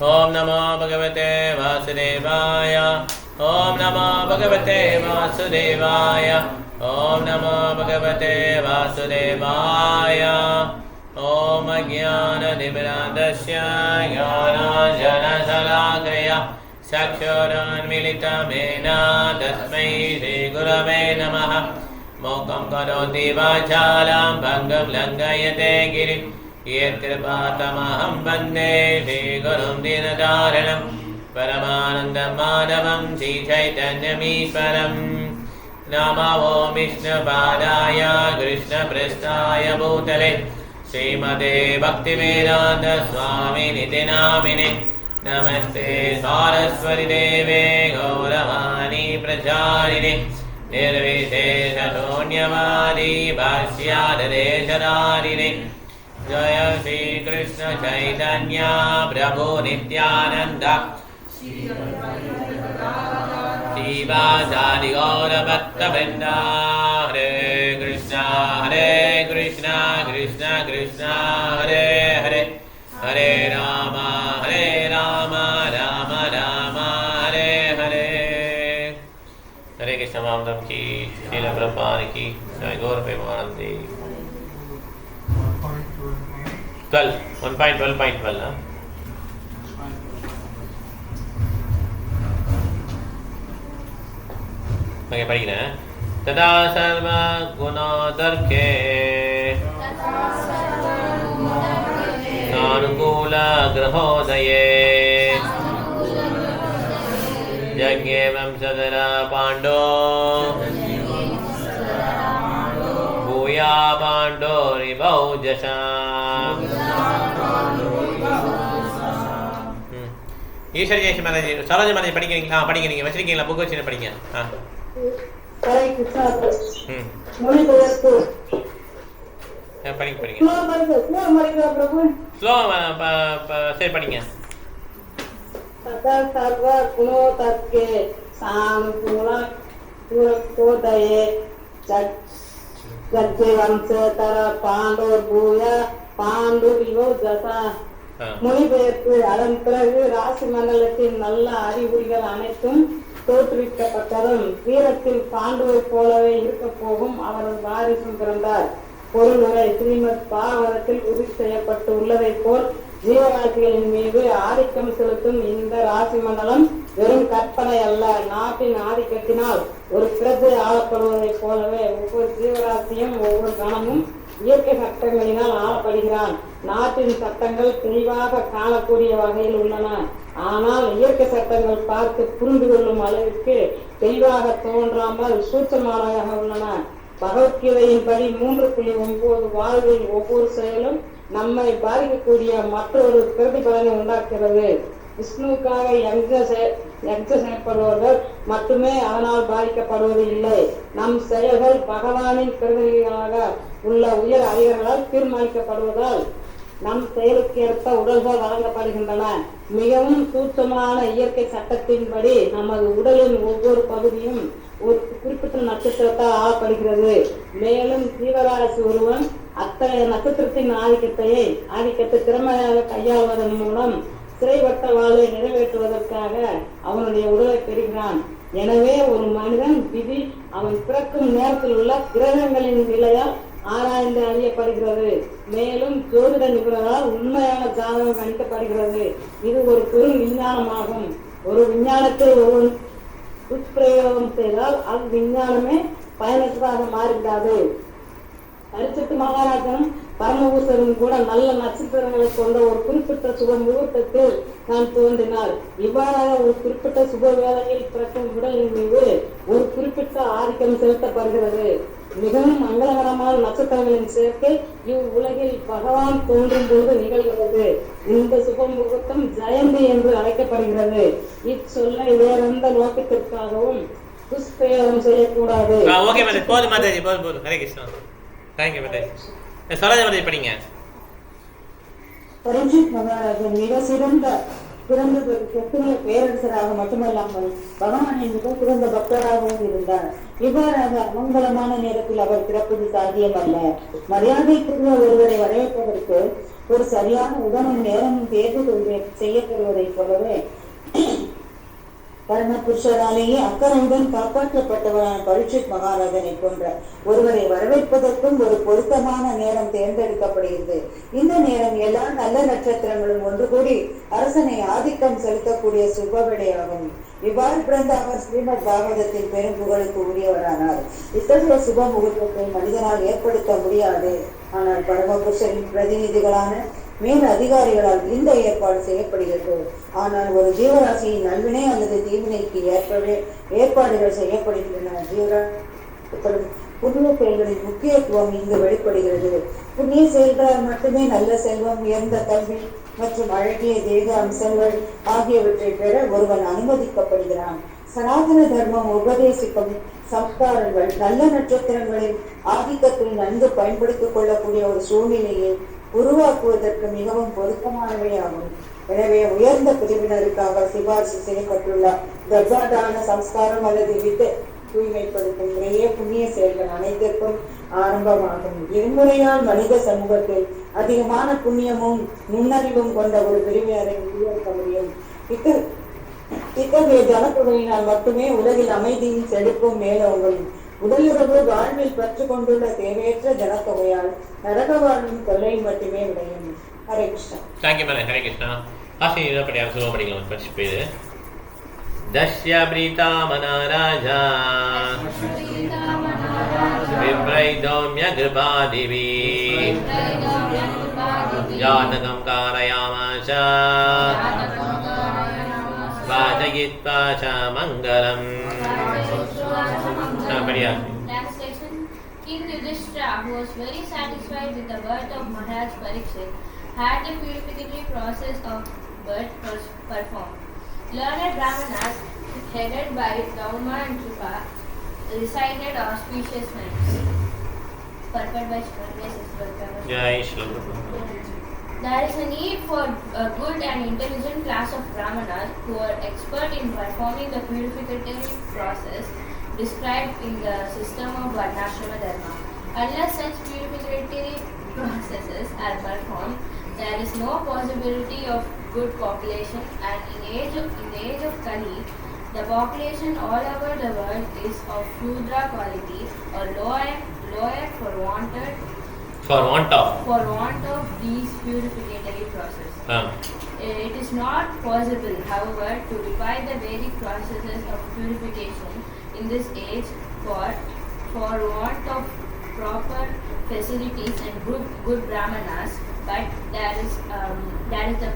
ओम नमो भगवते वासुदेवाय। ओम नमो भगवते वासुदेवाय। ओम नमो भगवते वासुदेवाय। ओम ज्ञानतिमिरान्धस्य ज्ञानाञ्जनशलाकया चक्षुरुन्मीलितं तस्मै श्रीगुरवे नमः। मोकं करोति वाचालं भङ्गं लङ्घयते गिरिं यत्कृपातमहं वन्दे श्रीगुरुं दीनतारिणं परमानन्दं माधवं श्रीचैतन्यमीश्वरम्। नमो विष्णुपादाय कृष्णपृष्ठाय भूतले श्रीमते भक्तिवेदान्तस्वामिनिति नामिने। नमस्ते सारस्वती देवे गौरवाणी प्रचारिणे निर्विशेषशून्यवादी भाष्यादेशधारिणे। जय श्री कृष्ण चैतन्य प्रभु नित्यानंद श्रीवासादि गौरभक्तवृन्द। हरे कृष्ण कृष्ण कृष्ण हरे हरे हरे राम राम राम हरे हरे। हरे कृष्ण महामंत्र की श्रील प्रभुपाद की जय। गौर प्रेमानंदी 1.12 मैं படிக்கிறேன். तदा सर्व गुणोदर्के अनुकूल ग्रहोदये यज्ञे वंशधरा पांडो भूया पांडो रिभौजसा। ஈஸ்வரி ஜெயசி மாதாஜி சரோஜ மாதாஜி படிக்கிறீங்களா? படிங்க, நீங்க வச்சிருக்கீங்களா? புக் வச்சு படிங்க. படிங்க படிங்க ஸ்லோ சரி படிங்க. सर्व गुणोदर्के सानुकूलोदये यज्ञे वंशधरा पांडोर्भूय पाण्डुरिवोजसा. மொழிபெயர்ப்பு. அதன் பிறகு ராசி மண்டலத்தின் நல்ல அறிகுறிகள் அனைத்தும் தோற்றுவிக்கப்பட்டதும் வீரத்தில் பாண்டுவை போலவே இருக்க போகும் அவரது வாரிசும் பிறந்தார். பொருளுரை. ஸ்ரீமத் பாகவதத்தில் உறுதி செய்யப்பட்டு உள்ளதை போல் ஜீவராசிகளின் மீது ஆதிக்கம் செலுத்தும் இந்த ராசி மண்டலம் வெறும் கற்பனை அல்ல. நாட்டின் ஆதிக்கத்தினால் ஒரு பிரஜை ஆளப்படுவதை போலவே ஒவ்வொரு ஜீவராசியும் ஒவ்வொரு கணமும் இயற்கை சட்டங்களினால் ஆளப்படுகிறான். நாட்டின் சட்டங்கள் தெளிவாக காணக்கூடிய வகையில் உள்ளன. ஆனால் இயற்கை சட்டங்கள் பார்த்து புரிந்து கொள்ளும் அளவிற்கு தெளிவாக தோன்றாமல் சூட்சமானதாக உள்ளன. பகவத்கீதையின்படி 3.9 வாழ்வில் ஒவ்வொரு செயலும் நம்மை பாதிக்கக்கூடிய மற்றொரு பிரதிபலனை உண்டாக்குகிறது. விஷ்ணுவுக்காக யஜ்ஞம் செய்யப்படுவர்கள் மட்டுமே அதனால் பாதிக்கப்படுவது இல்லை. நம் செயல்கள் பகவானின் பிரதிநிதிகளாக உள்ள உயர் அதிகாரிகளால் தீர்மானிக்கப்படுவதால் நம் செயலுக்கு ஏற்ப உடல்கள் வழங்கப்படுகின்றன. மிகவும் சூட்சமான இயற்கை சட்டத்தின்படி நமது உடலின் ஒவ்வொரு பகுதியும் ஒரு குறிப்பிட்ட நட்சத்திரத்தால் ஆளப்படுகிறது. மேலும் ஜீவராசி ஒருவன் அத்தகைய நட்சத்திரத்தின் ஆதிக்கத்தை திறமையாக கையாள்வதன் மூலம் சிறைப்பட்ட வாழ்வை நிறைவேற்றுவதற்காக அவனுடைய உடலை பெறுகிறான். எனவே ஒரு மனிதன் விதி அவன் பிறக்கும் நேரத்தில் உள்ள கிரகங்களின் நிலையால் ஆராய்ந்து அறியப்படுகிறது. மேலும் ஜோதிட நிபுணரால் உண்மையான ஜாதகம் கணிக்கப்படுகிறது. இது ஒரு பெரும் விஞ்ஞானமாகும். ஒரு விஞ்ஞானத்தை ஒருவன் துஷ்பிரயோகம் செய்தால் அது விஞ்ஞானமே பயனற்றதாக மாறிவிடாது. பரிசுத்த மகாராஜனும் பரமபூசரும் கூட நல்ல நட்சத்திரங்களை கொண்ட ஒரு குறிப்பிட்ட சுப முகூர்த்தத்தில் நான் தோன்றினார். இவ்வாறாக ஒரு குறிப்பிட்ட சுப வேளையில் பிறக்கும் உடலின் மீது ஒரு குறிப்பிட்ட ஆதிக்கம் செலுத்தப்படுகிறது. மிகவும் மங்களகரமான நட்சத்திரங்களின் சேர்க்கை இவ்வுலகில் பகவான் தோன்றும் போது நிகழ்கிறது. இந்த சுப முகூர்த்தம் ஜெயந்தி என்று அழைக்கப்படுகிறது. இச்சொல்லை வேறெந்த நோக்கத்திற்காகவும் துஷ்பிரயோகம் செய்யக்கூடாது. பரீட்சித் மகாராஜன் மிக சிறந்த சிறந்த கிறிஸ்துவ பேரரசராக மட்டுமல்லாமல் பகவானை மிக சிறந்த பக்தராகவும் இருந்தார். இவ்வாறாக அமங்கலமான நேரத்தில் அவர் பிறப்பது சாத்தியமல்ல. மரியாதைக்குரிய ஒருவரை வரவேற்பதற்கு ஒரு சரியான உடனும் நேரமும் தேர்வு செய்யப்படுவதைப் போலவே பரமபுருஷராலேயே அக்கறையுடன் காப்பாற்றப்பட்டவரான பரீட்சித் மகாராஜனை போன்ற ஒருவரை வரவேற்பதற்கும் ஒரு பொருத்தமான நேரம் தேர்ந்தெடுக்கப்படுகிறது. இந்த நேரம் எல்லா நல்ல நட்சத்திரங்களும் ஒன்று கூடி அரசனை ஆதிக்கம் செலுத்தக்கூடிய சுபவிடையாகும். இவ்வாறு பிறந்த அவர் ஸ்ரீமத் பாகவதத்தின் பெரும் புகழுக்கு உரியவரானார். இத்தகைய சுப முகூர்த்தத்தை மனிதனால் ஏற்படுத்த முடியாது. ஆனால் பரமபுருஷரின் பிரதிநிதிகளான மேல் அதிகாரிகளால் இந்த ஏற்பாடு செய்யப்படுகிறது. ஆனால் ஒரு ஜீவராசியின் நல்வினை அல்லது தீவினைக்கு ஏற்பவே ஏற்பாடுகள் செய்யப்படுகின்றன. புண்ணிய செயல்களின் முக்கியத்துவம் இங்கு வெளிப்படுகிறது. புண்ணிய செயல்களால் மட்டுமே நல்ல செல்வம், உயர்ந்த கல்வி மற்றும் அழகிய தேக அம்சங்கள் ஆகியவற்றை பெற ஒருவன் அனுமதிக்கப்படுகிறான். சனாதன தர்மம் உபதேசிக்கும் சம்ஸ்காரங்கள் நல்ல நட்சத்திரங்களின் ஆதிக்கத்தில் நன்கு பயன்படுத்திக் கொள்ளக்கூடிய ஒரு சூழ்நிலையை உருவாக்குவதற்கு மிகவும் பொருத்தமானவையாகும். எனவே உயர்ந்த பிரிவினருக்காக சிபாரிசு செய்யப்பட்டுள்ள கர்ப்பாதான சம்ஸ்காரம் அல்லது வித்து தூய்மைப்படுத்தும் முறையே புண்ணிய செயல்கள் அனைத்திற்கும் ஆரம்பமாகும். இருமுறையால் மனித சமூகத்தில் அதிகமான புண்ணியமும் நுண்ணறிவும் கொண்ட ஒரு பிரிவினரை உருவாக்க முடியும். இத்தகைய ஜனத்தொகையினால் மட்டுமே உலகில் அமைதியும் செழிப்பும் மேலோங்கும். உடலுறவு வாழ்வில் பற்று கொண்டுள்ள தேவையற்ற ஜனத்தொகையால் நரக வாழ்வின் தொல்லை மட்டுமே விளையும். ஹரே கிருஷ்ணா. தேங்க்யூ மேலே. ஹரே கிருஷ்ணா. ஆசிரியர் படியார் சுலப படிக்கலாம். படிச்சு பேரு தஸ்ய பிரீதாமனா ராஜா விப்ரைதோம்ய கிருபாதிவி ஜாதகம் காரயாமாச வாஜயித்வா ச மங்களம். Translation: King Yudhishthira, who was very satisfied with the birth of Maharaj Parikshit, had the purificatory process of birth performed. Learned Brahmanas, headed by Dauma and Kripa, recited auspicious hymns. Purport by Jai Shri. There is a need for a good and intelligent class of Brahmanas who are expert in performing the purificatory process described in the system of Varnashrama Dharma. Unless such purificatory processes are performed, there is no possibility of good population, and in the age of Kali, the population all over the world is of Shudra quality or lower for want of these purificatory processes. It is not possible, however, to divide the Vedic processes of purification in this age for want of proper facilities and good brahmanas, but there is the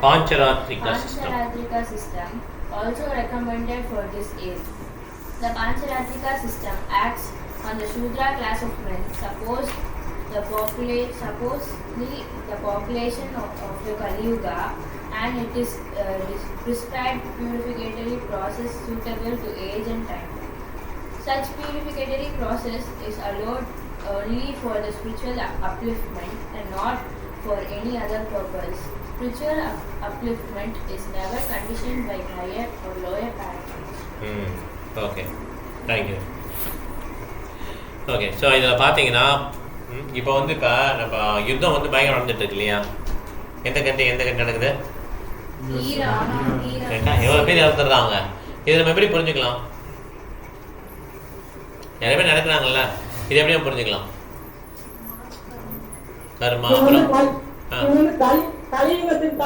Pancharatrika system also recommended for this age. The Pancharatrika system acts on the Shudra class of men. Supposedly the population of the Kali Yuga, and it is prescribed purificatory process suitable to age and time. Such purificatory process is allowed only for the spiritual upliftment and not for any other purpose. Spiritual upliftment is never conditioned by higher or lower parameters. Okay, thank you. Okay, so இதில் பார்த்தீங்கன்னா இப்போ வந்து இப்போ நம்ம யுத்தம் வந்து பயங்கரம் நடந்துட்டு இருக்கு இல்லையா? எந்த கண்ட்ரி நடக்குது? எவ்வளோ பேர் இறந்துடுறாங்க. இதை நம்ம எப்படி புரிஞ்சுக்கலாம்? நிறைய பேர் நடக்கிறாங்கல்ல, இது எப்படி நம்ம புரிஞ்சுக்கலாம்? கர்மா, அப்புறம் கலியுகத்தின்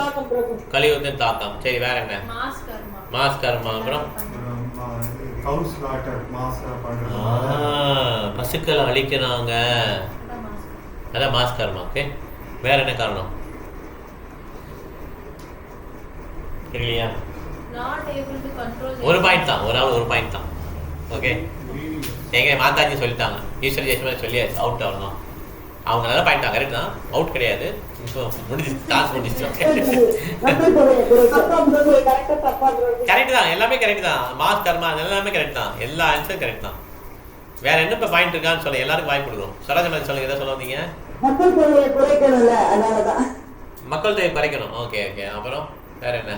தாக்கம். சரி, வேற என்ன? மாஸ் கர்மா, அப்புறம் பசுக்களை அழிக்கிறாங்க, அதான் மாஸ் கர்மா. ஓகே, வேற என்ன காரணம் இல்லையா? ஒரு பாயிண்ட் தான், ஒரு பாயிண்ட் தான். ஓகே, எங்க மாதாஜி சொல்லிட்டாங்க, ஈஸ்வர ஜெயஸ்வரி சொல்லியாச்சு, அவுட் ஆகணும். அவங்க நல்லா பாயிண்ட் தான், கரெக்ட் தான், அவுட் கிடையாது. முடிஞ்சிச்சு, டான்ஸ் முடிஞ்சிச்சு. கரெக்ட் தான், எல்லாமே கரெக்ட் தான். மாஸ் கர்மா எல்லாமே கரெக்ட் தான், எல்லா ஆன்சரும் கரெக்ட் தான். வேற என்ன இப்போ பாயிண்ட் இருக்கான்னு சொல்ல எல்லாருக்கும் வாய்ப்பு கொடுக்குறோம். சரோஜா சொல்லுங்க, எதை சொல்ல வந்தீங்க? மக்கள் தொகை குறைக்கணும். ஓகே ஓகே, அப்புறம் வேற என்ன?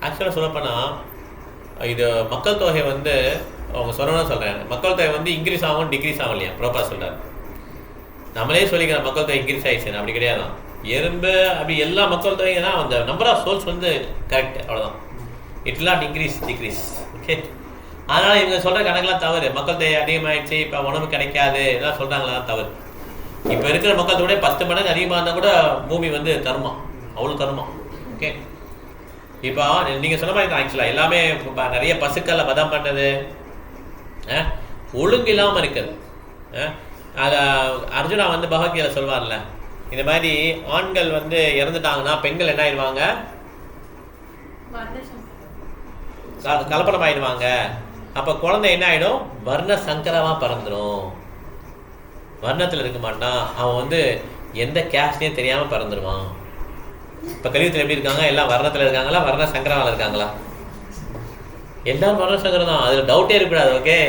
ஆக்சுவலாக சொல்லப்போனால் இது மக்கள் தொகை வந்து அவங்க சொல்லணும்னு சொல்கிறேன். மக்கள் தொகை வந்து இன்க்ரீஸ் ஆகும் டிக்ரீஸ் ஆகும் இல்லையா? ப்ராப்பராக சொல்கிறார். நம்மளே சொல்லிக்கிறோம் மக்கள் தொகை இன்க்ரீஸ் ஆகிடுச்சு, அப்படி கிடையாதான். எறும்பு அப்படி எல்லா மக்கள் தொகை தான் அந்த நம்பர் ஆஃப் சோல்ஸ் வந்து கரெக்ட், அவ்வளோதான். It will not increase degrees. Okay, அதனால் இவங்க சொல்கிற கணக்கெலாம் தவறு. மக்கள் தொகை அதிகமாகிடுச்சு, இப்போ உணவு கிடைக்காது இதெல்லாம் சொல்கிறாங்களா தவறு. இப்போ இருக்கிற மக்கள் தொகை 10 மடங்கு அதிகமாக இருந்தால் கூட பூமி வந்து தருமா, அவ்வளோ தருமா. ஓகே, இப்போ நீங்கள் சொன்ன மாதிரி தான். ஆக்சுவலாக எல்லாமே நிறைய பசுக்களை வதம் பண்ணது, ஒழுங்கு இல்லாமல் இருக்குது. அதை அர்ஜுனா வந்து பகவத்கீதை சொல்வார்ல, இந்த மாதிரி ஆண்கள் வந்து இறந்துட்டாங்கன்னா பெண்கள் என்ன ஆயிடுவாங்க, கலப்படம் ஆயிடுவாங்க. அப்போ குழந்தை என்ன ஆகிடும், வர்ண சங்கரமாக பிறந்துடும். வர்ணத்தில் இருக்க மாட்டான், அவன் வந்து எந்த கேஸ்ட்லேயும் தெரியாமல் பிறந்துடுவான். இப்போ கலியுகத்தில் எப்படி இருக்காங்க, எல்லாம் வர்ணத்தில் இருக்காங்களா, வர்ண சங்கராவில் இருக்காங்களா? எல்லாரும் வர்ண சங்கரம் தான், அதில் டவுட்டே இருக்கக்கூடாது. ஓகே,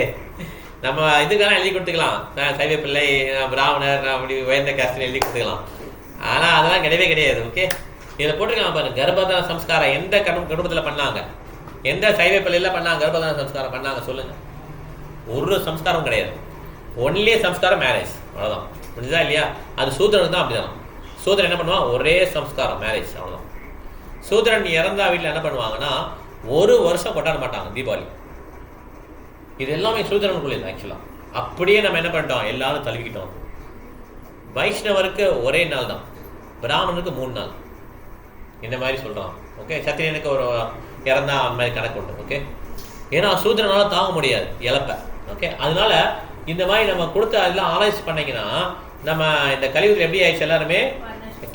நம்ம இதுக்கெல்லாம் எழுதி கொடுத்துக்கலாம், நான் சைவ பிள்ளை, பிராமணர், அப்படி உயர்ந்த கேஸ்ட்னு எழுதி கொடுத்துக்கலாம். ஆனால் அதெல்லாம் கிடையவே கிடையாது. ஓகே, இதில் போட்டிருக்காங்க பாருங்க, கர்ப்பதான சம்ஸ்காரம் எந்த குடும்பத்தில் பண்ணாங்க, எந்த சைவ பிள்ளையில் பண்ணாங்க கர்ப்பதான சம்ஸ்காரம் பண்ணாங்க சொல்லுங்கள்? ஒரு சம்ஸ்காரம் கிடையாது. ஒன்லி சம்ஸ்காரம் மேரேஜ், அவ்வளோதான். புரிஞ்சுதா இல்லையா? அது சூத்திரனுக்கு தான் அப்படிதான். சூத்திரன் என்ன பண்ணுவான், ஒரே சம்ஸ்காரம் மேரேஜ், அவ்வளோதான். சூத்திரன் இறந்தா வீட்டில் என்ன பண்ணுவாங்கன்னா 1 வருஷம் கொண்டாட மாட்டாங்க தீபாவளி. இது எல்லாமே சூத்திரனுக்குள்ளே இல்லை. ஆக்சுவலாக அப்படியே நம்ம என்ன பண்ணிட்டோம், எல்லாரும் தழுவிக்கிட்டோம். வைஷ்ணவருக்கு ஒரே நாள் தான், பிராமணனுக்கு 3 நாள், இந்த மாதிரி சொல்கிறான். ஓகே, சத்திரியனுக்கு ஒரு இறந்தா அந்த மாதிரி கணக்கு உண்டு. ஓகே, ஏன்னா சூத்திரனால தாங்க முடியாது இழப்ப. ஓகே, அதனால இந்த மாதிரி நம்ம கொடுத்து அதெல்லாம் ஆராய்ச்சி பண்ணிங்கன்னா நம்ம இந்த கலியுகத்தில் எப்படி ஆயிடுச்சு, எல்லாருமே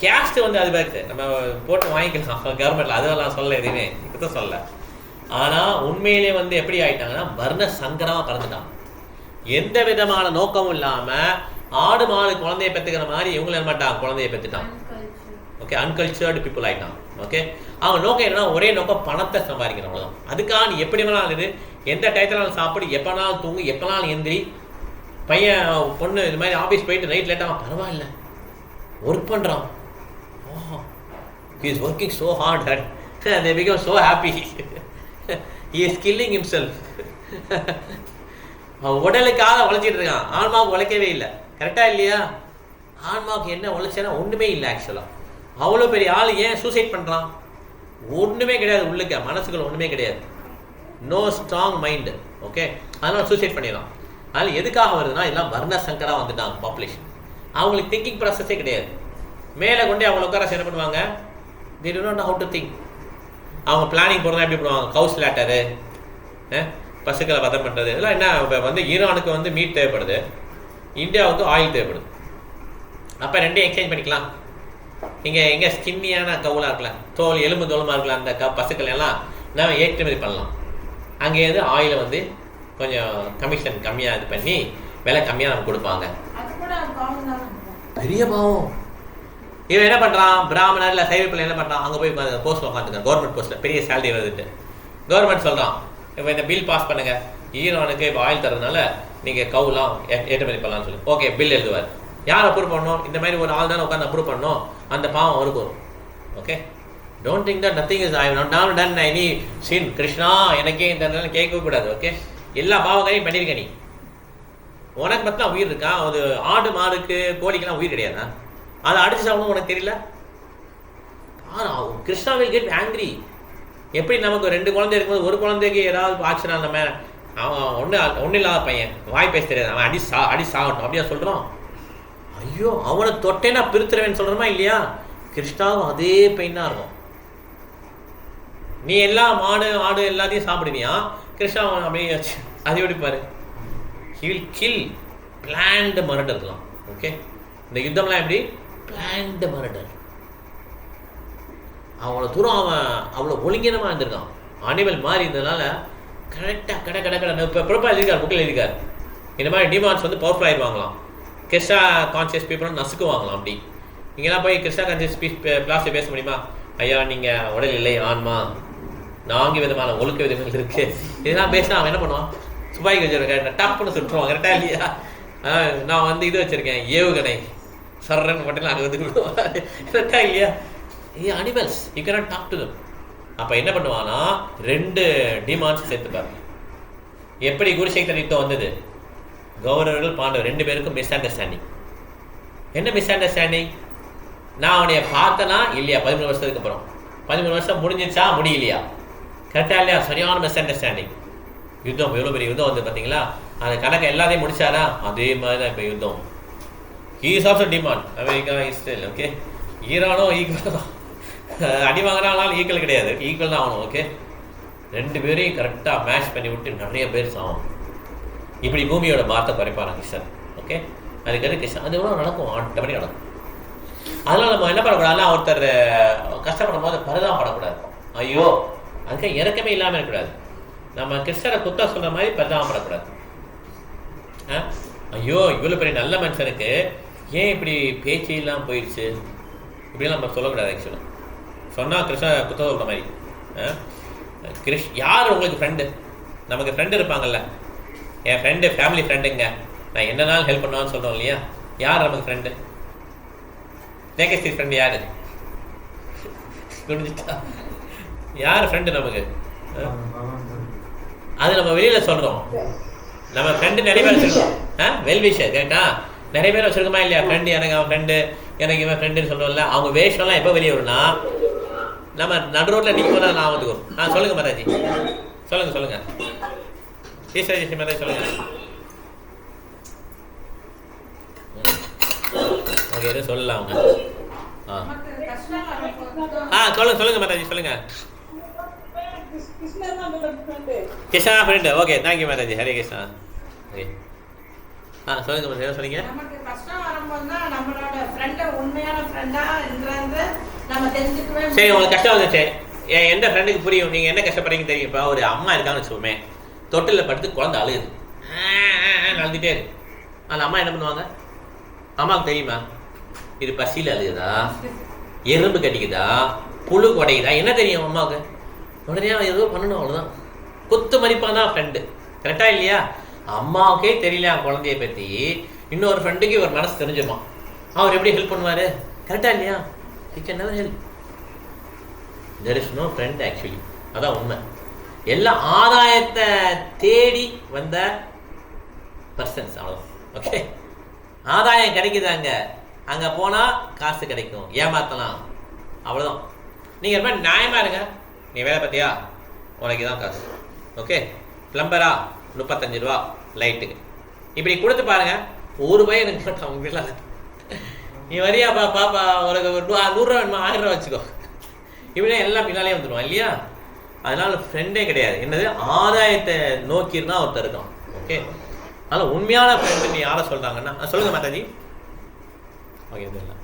கேஸ்ட் வந்து அது பேக்கு நம்ம போட்டு வாங்கிக்கலாம் கவர்மெண்ட்டில். அதெல்லாம் சொல்ல எதுவுமே இப்போ சொல்லலை. ஆனால் உண்மையிலே வந்து எப்படி ஆகிட்டாங்கன்னா வர்ண சங்கரமாக பறந்துட்டாங்க. எந்த விதமான நோக்கமும் இல்லாமல் ஆடு மாடு குழந்தைய பெற்றுக்கிற மாதிரி இவங்களும் என்ன மாட்டாங்க, குழந்தைய பெற்றுட்டான். ஓகே, அன்கல்ச்சர்டு பீப்புள் ஆகிட்டான். ஓகே, அவங்க நோக்கம் என்னன்னா ஒரே நோக்கம் பணத்தை சம்பாதிக்கணும், அவ்வளோதான். அதுக்காக நீ எப்படி வேணாலும் இது, எந்த டயத்தினாலும் சாப்பிடு, எப்போனாலும் தூங்கு, எப்போனாலும் எந்திரி. பையன் பொண்ணு இது மாதிரி ஆஃபீஸ் போயிட்டு நைட் லேட்டாக பரவாயில்ல ஒர்க் பண்ணுறான், he is working so hard that they become so happy. He is killing himself. உடலுக்காக உழைச்சிட்டு இருக்கான், ஆன்மாவுக்கு உழைக்கவே இல்லை. கரெக்டாக இல்லையா? ஆன்மாவுக்கு என்ன உழைச்சேன்னா ஒன்றுமே இல்லை. ஆக்சுவலாக அவ்வளோ பெரிய ஆள் ஏன் சூசைட் பண்ணுறான்? ஒன்றுமே கிடையாது, உள்ளுக்க மனசுக்குள்ள ஒன்றுமே கிடையாது, நோ ஸ்ட்ராங் மைண்டு. ஓகே, அதனால் சூசைட் பண்ணிடலாம். அதனால் எதுக்காக வருதுன்னா எல்லாம் வர்ண சங்கராக வந்துட்டாங்க பாப்புலேஷன். அவங்களுக்கு திங்கிங் ப்ராசஸே கிடையாது. மேலே கொண்டே அவங்க உட்கார என்ன பண்ணுவாங்க, they do not know how to think. அவங்க பிளானிங் போகிறதா எப்படி பண்ணுவாங்க, கவுஸ் லேட்டரு, பசுக்களை பதம் பண்ணுறது, இதெல்லாம் என்ன. இப்போ வந்து ஈரானுக்கு வந்து மீட் தேவைப்படுது, இந்தியாவுக்கு ஆயில் தேவைப்படுது. அப்போ ரெண்டையும் எக்ஸ்சேஞ்ச் பண்ணிக்கலாம். இங்கே எங்கே ஸ்கின்னியான கவுலாக இருக்கலாம், தோல் எலும்பு தோலுமாக இருக்கலாம், அந்த பசுக்கள் எல்லாம் நம்ம ஏற்றுமதி பண்ணலாம். அங்கே வந்து ஆயிலை வந்து கொஞ்சம் கமிஷன் கம்மியாக இது பண்ணி விலை கம்மியாக நமக்கு கொடுப்பாங்க. பெரிய பாவம். இவன் என்ன பண்ணுறான், பிராமணர் இல்லை சைவ பிள்ளை என்ன பண்ணுறான், அங்கே போய் போஸ்ட்டில் உட்காந்துருக்கான், கவர்மெண்ட் போஸ்ட்டில் பெரிய சேலரி வருதுட்டு. கவர்மெண்ட் சொல்கிறான், இப்போ இந்த பில் பாஸ் பண்ணுங்கள், ஈரானுக்கு இப்போ ஆயில் தரதுனால நீங்கள் கவுலாம் ஏற்றுமதி பண்ணலாம்னு சொல்லி. ஓகே, பில் எழுதுவார். யார் அப்ரூவ் பண்ணணும், இந்த மாதிரி ஒரு ஆள் தானே உட்காந்து அப்ரூவ் பண்ணணும், அந்த பாவம் அவருக்கு வரும். Okay, don't think that nothing is I not done any sin. Krishna எனக்கே இந்த கேட்கவே கூடாது. ஓகே, எல்லா பாவங்களையும் பண்ணியிருக்க நீ. உனக்கு மட்டும் உயிர் இருக்கா? அது ஆடு மாடுக்கு கோழிக்கெல்லாம் உயிர் கிடையாதா? அதை அடிச்சு சாப்பிடணும் உனக்கு தெரியல? Krishna will get angry. எப்படி நமக்கு 2 குழந்தை இருக்கும்போது ஒரு குழந்தைக்கு ஏதாவது ஆச்சுன்னா நம்ம அவன் ஒன்றும் இல்லாத பையன் வாய் பேச தெரியாது, அவன் அடி சாகட்டும் அப்படியா சொல்கிறோம்? ஐயோ, அவனை தொட்டேன்னா பிரித்துருவேன்னு சொல்கிறோமா இல்லையா? கிருஷ்ணாவும் அதே பெயினாக இருக்கும். நீ எல்லாம் மாடு ஆடு எல்லாத்தையும் சாப்பிடுவியா, கிருஷ்ணா அப்படியே அதை எப்படி பாரு. he will kill, planned murder. Okay, இந்த யுத்தம்லாம் எப்படி planned murder. அவ்வளோ தூரம் அவன் அவ்வளோ ஒழுங்கினமாக இருந்திருக்கான், அனிமல் மாதிரி இருந்ததுனால கரெக்டாக கடை இப்போ ப்ரொப்பா எழுதியிருக்கார், புக்கில் எழுதியிருக்கார். இந்த மாதிரி டிமாண்ட்ஸ் வந்து பவர்ஃபுல் ஆகிடுவாங்களாம். கிருஷ்ணா கான்சியஸ் பீப்புளும் நசுக்குவாங்களாம். அப்படி இங்கெல்லாம் போய் கிருஷ்ணா கான்சியஸ் கிளாஸில் பேச முடியுமா? ஐயா நீங்கள் உடல் இல்லை, ஆன்மா 4 விதமான ஒழுக்க விதங்கள் இருக்குது, இதெல்லாம் பேசினா அவன் என்ன பண்ணுவான், துப்பாக்கி வச்சுருக்கேன் டப்புன்னு சுட்டுருவான். கரெக்டாக இல்லையா? நான் வந்து இது வச்சுருக்கேன் ஏவுகணை, சர்றன்னு மட்டும் அங்கே வந்து கரெக்டாக இல்லையா? Animals, you cannot talk to them. அப்போ என்ன பண்ணுவானா 2 டிமான்ஸ் சேர்த்துப்பார். எப்படி குருஷேத்திர யுத்தம் வந்தது? கௌரவர்கள் பாண்டவர் 2 பேருக்கும் மிஸ் அண்டர்ஸ்டாண்டிங். என்ன மிஸ் அண்டர்ஸ்டாண்டிங்? நான் அவனைய பார்த்தனா இல்லையா 13 வருஷத்துக்கு அப்புறம், 13 வருஷம் முடிஞ்சிச்சா முடியலையா, கரெக்டா இல்லையா, சரியான மிஸ் அண்டர்ஸ்டாண்டிங். யுத்தம் எவ்வளோ பெரிய யுத்தம் வந்து பார்த்தீங்களா, அந்த கணக்கை எல்லாத்தையும் முடிச்சாரா, அதே மாதிரி தான் இப்போ யுத்தம். He is also demand, America Israel. Okay, ஈரானும் ஈக்குவல் தான், அடி வாங்கினாலும் ஈக்குவல் கிடையாது, ஈக்குவல் தான் ஆகணும். ஓகே, 2 பேரையும் கரெக்டாக மேட்ச் பண்ணி விட்டு நிறைய பேர் சாகும். இப்படி பூமியோட பாரத்தை குறைப்பாங்க கிருஷ்ணன். ஓகே, அதுக்கு கிருஷ்ணன் அது எவ்வளோ நடக்கும், ஆட்டோமேட்டிக் நடக்கும். அதனால் நம்ம என்ன பண்ணக்கூடாதுன்னா, ஒருத்தர் கஷ்டப்படும் போது பரிதாபப்படக்கூடாது. ஐயோ, அதுக்கு இறக்கமே இல்லாமல் இருக்கக்கூடாது. நம்ம கிருஷ்ணரை குத்தா சொல்கிற மாதிரி பரிதாபப்படக்கூடாது. ஐயோ இவ்வளோ பெரிய நல்ல மனுஷனுக்கு ஏன் இப்படி பேச்சு இல்லாமல் போயிடுச்சு இப்படிலாம் நம்ம சொல்லக்கூடாது. ஆக்சுவலாக சொன்னால் கிருஷ்ண குத்த சொல்கிற மாதிரி. யார் உங்களுக்கு ஃப்ரெண்டு? நமக்கு ஃப்ரெண்டு இருப்பாங்கல்ல, என் ஃப்ரெண்டு ஃபேமிலி ஃப்ரெண்டுங்க, நான் என்னன்னாலும் ஹெல்ப் பண்ணுவான்னு சொல்கிறோம் இல்லையா, யார் நமக்கு ஃப்ரெண்டு? நேகேஸ்வரி ஃப்ரெண்டு யாரு? புரிஞ்சுட்டா? யார் ஃப்ரெண்டு நமக்கு? அது நம்ம வெளியில் சொல்கிறோம். நம்ம ஃப்ரெண்டு நிறைய பேர் வச்சுருக்கோம். வெல்விஷர் கரெக்டா, நிறைய பேர் வச்சுருக்கோமா இல்லையா? ஃப்ரெண்டு எனக்கு அவன் ஃப்ரெண்டு, எனக்கு இவன் ஃப்ரெண்டுன்னு சொல்கிறோம்ல. அவங்க வேஷம்லாம் எப்போ வெளியே வரும்னா, நம்ம நடு ரோட்டில் நிற்கும் போது நான் வந்துக்கும். சொல்லுங்கள் மாதாஜி, சொல்லுங்கள் ஈஸ்வரி மாதாஜி சொல்லுங்கள். ஓகே, எதுவும் சொல்லலாம் அவங்க. சொல்லுங்க மாதாஜி, சொல்லுங்க. Krishna friend. Okay, thank you Mataji, Hare Krishna. Okay, சொல்லுங்க மாதாஜி, என்ன சொன்னீங்க? நமக்கு கஷ்டம் வரும்போது தான் நம்மளோட ஃப்ரெண்ட் உண்மையான ஃப்ரெண்டாங்கிறத நம்ம தெரிஞ்சுக்கவே. சரி, உங்களுக்கு கஷ்டம் வந்துச்சு, எந்த ஃப்ரெண்டுக்கு புரியும் நீங்கள் என்ன கஷ்டப்படுறீங்க தெரியும். இப்போ ஒரு அம்மா இருக்கான்னு வச்சுக்கோமே, தொட்டில் படுத்து குழந்தை அழுகுது, அழுதுகிட்டே இருக்கு. அந்த அம்மா என்ன பண்ணுவாங்க? அம்மாவுக்கு தெரியுமா இது பசியில் அழுகுதா, எறும்பு கட்டிக்குதா, புழு குடையுதா, என்ன தெரியும் அம்மாவுக்கு? உடனே ஏதோ பண்ணணும், அவ்வளோதான். குத்து மதிப்பாக தான் ஃப்ரெண்டு, கரெக்டா இல்லையா? அம்மாவுக்கே தெரியல குழந்தைய பற்றி, இன்னொரு ஃப்ரெண்டுக்கு ஒரு மனசு தெரிஞ்சிருமா, அவர் எப்படி ஹெல்ப் பண்ணுவார்? கரெக்டா இல்லையா? he can never help. there is no friend actually. அதான் உண்மை. எல்லாம் ஆதாயத்தை தேடி வந்த பர்சன்ஸ், அவ்வளோதான். ஓகே, ஆதாயம் கிடைக்குதாங்க, அங்கே போனால் காசு கிடைக்கும், ஏமாற்றலாம், அவ்வளோதான். நீங்கள் ரொம்ப நியாயமாக இருங்க. நீ வேலை பார்த்தியா, உனக்கு தான் காசு. ஓகே, பிளம்பரா 35 ரூபா லைட்டுக்கு, இப்படி கொடுத்து பாருங்க, ₹1 எனக்கு மாட்டான் அவங்க வீட்டில். நீ வரியா பாப்பா, உனக்கு ஒரு 100 ரூபா வேணுமா, 1000 ரூபா வச்சுக்கோ, இப்படின்னா எல்லாம் பின்னாலே வந்துடுவான் இல்லையா? அதனால ஃப்ரெண்டே கிடையாது. என்னது, ஆதாயத்தை நோக்கி இருந்தால் ஒருத்தர் இருக்கான். ஓகே, அதனால் உண்மையான ஃப்ரெண்டு நீ யாரை சொல்கிறாங்கன்னா, சொல்லுங்கள் மாதாஜி. ஓகே, இல்லை.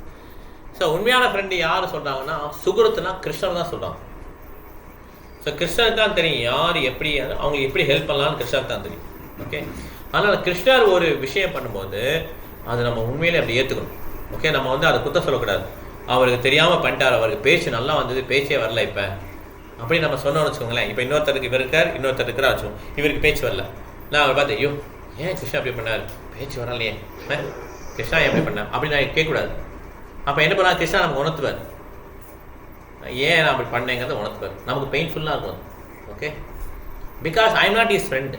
ஸோ உண்மையான ஃப்ரெண்டு யார் சொல்கிறாங்கன்னா, சுகுருத்துனா கிருஷ்ணர் தான் சொல்கிறாங்க. ஸோ கிருஷ்ணருக்கு தான் தெரியும் யார் எப்படி அவங்களுக்கு எப்படி ஹெல்ப் பண்ணலான்னு கிருஷ்ணருக்கு தான் தெரியும். ஓகே, அதனால் கிருஷ்ணர் ஒரு விஷயம் பண்ணும்போது அதை நம்ம உண்மையிலே அப்படி ஏற்றுக்கணும். ஓகே, நம்ம வந்து அதை குத்த சொல்லக்கூடாது. அவருக்கு தெரியாமல் பண்ணிட்டார், அவருக்கு பேச்சு நல்லா வந்தது, பேச்சே வரல இப்போ அப்படி நம்ம சொன்னோம்னு வச்சுக்கோங்களேன். இப்போ இன்னொருத்தருக்கு இவர் இருக்கார், இன்னொருத்தர் இருக்கிறா வச்சோம், இவருக்கு பேச்சு வரல. நான் அவர் பார்த்து, ஐயோ ஏன் கிருஷ்ணா அப்படி பண்ணார், பேச்சு வரலையே, கிருஷ்ணா எப்படி பண்ணார் அப்படி நான் கேட்கக்கூடாது. அப்போ என்ன பண்ணால் கிருஷ்ணா நமக்கு உணர்த்துவார், ஏன் நான் அப்படி பண்ணேங்கிறத உணர்த்துவார். நமக்கு பெயின்ஃபுல்லாக இருக்கும். Okay, because I am not is friend.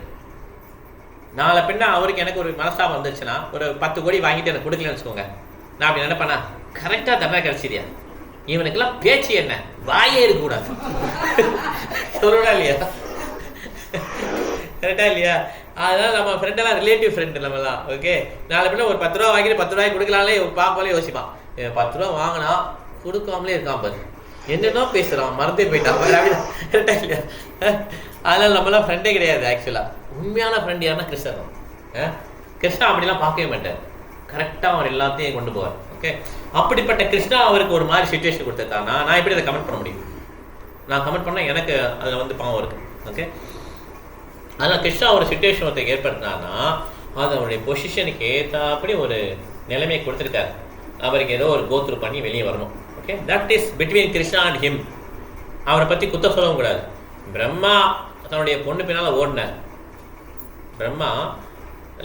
நாளை பின்னா அவருக்கு எனக்கு ஒரு மனஸ்தாபம் வந்துருச்சுன்னா, ஒரு 10 கோடி வாங்கிட்டு எனக்கு கொடுக்கலன்னு வச்சுக்கோங்க, நான் அப்படி நினைப்பேனா, கரெக்டாக தண்டனை கிடச்சிரியா, இவனுக்கெல்லாம் பேச்சு என்ன, வாயே இருக்கக்கூடாது, சொல்லக்கூடா இல்லையா? கரெக்டா இல்லையா? அதனால நம்ம ஃப்ரெண்டெல்லாம் ரிலேட்டிவ் ஃப்ரெண்டு நம்மலாம். ஓகே, நாளை பின்ன ஒரு 10 ரூபா வாங்கிட்டு 10 ரூபாய்க்கு கொடுக்கலாம்லே பார்ப்பாலே யோசிப்பான், 10 ரூபா வாங்கினா கொடுக்காமலே இருக்கான் பாரு, என்னென்ன பேசுகிறான், மறந்தே போயிட்டான் பாரு. கரெக்டா இல்லையா? அதனால நம்மளாம் ஃப்ரெண்டே கிடையாது. ஆக்சுவலாக உண்மையான ஃப்ரெண்ட் யாருன்னா கிருஷ்ணன். கிருஷ்ணா அப்படிலாம் பார்க்கவே மாட்டார், கரெக்டாக அவர் எல்லாத்தையும் கொண்டு போவார். ஓகே, அப்படிப்பட்ட கிருஷ்ணா அவருக்கு ஒரு மாதிரி சுச்சுவேஷன் கொடுத்துருக்காங்கன்னா, நான் எப்படி அதை கமெண்ட் பண்ண முடியும்? நான் கமெண்ட் பண்ணால் எனக்கு அதில் வந்து பாவம் இருக்குது. ஓகே, அதனால் கிருஷ்ணா ஒரு சுச்சுவேஷன் ஒருத்தருக்கு ஏற்படுத்தினான்னா, அது அவருடைய பொசிஷனுக்கு ஏற்றாப்படி ஒரு நிலைமையை கொடுத்துருக்காரு. அவருக்கு ஏதோ ஒரு கோத்ரூ பண்ணி வெளியே வரணும். Okay, that is between Krishna and him. அவரை பற்றி குத்த சொல்லவும் கூடாது. பிரம்மா தன்னுடைய பொண்ணு பின்னால் ஓடினார். பிரம்மா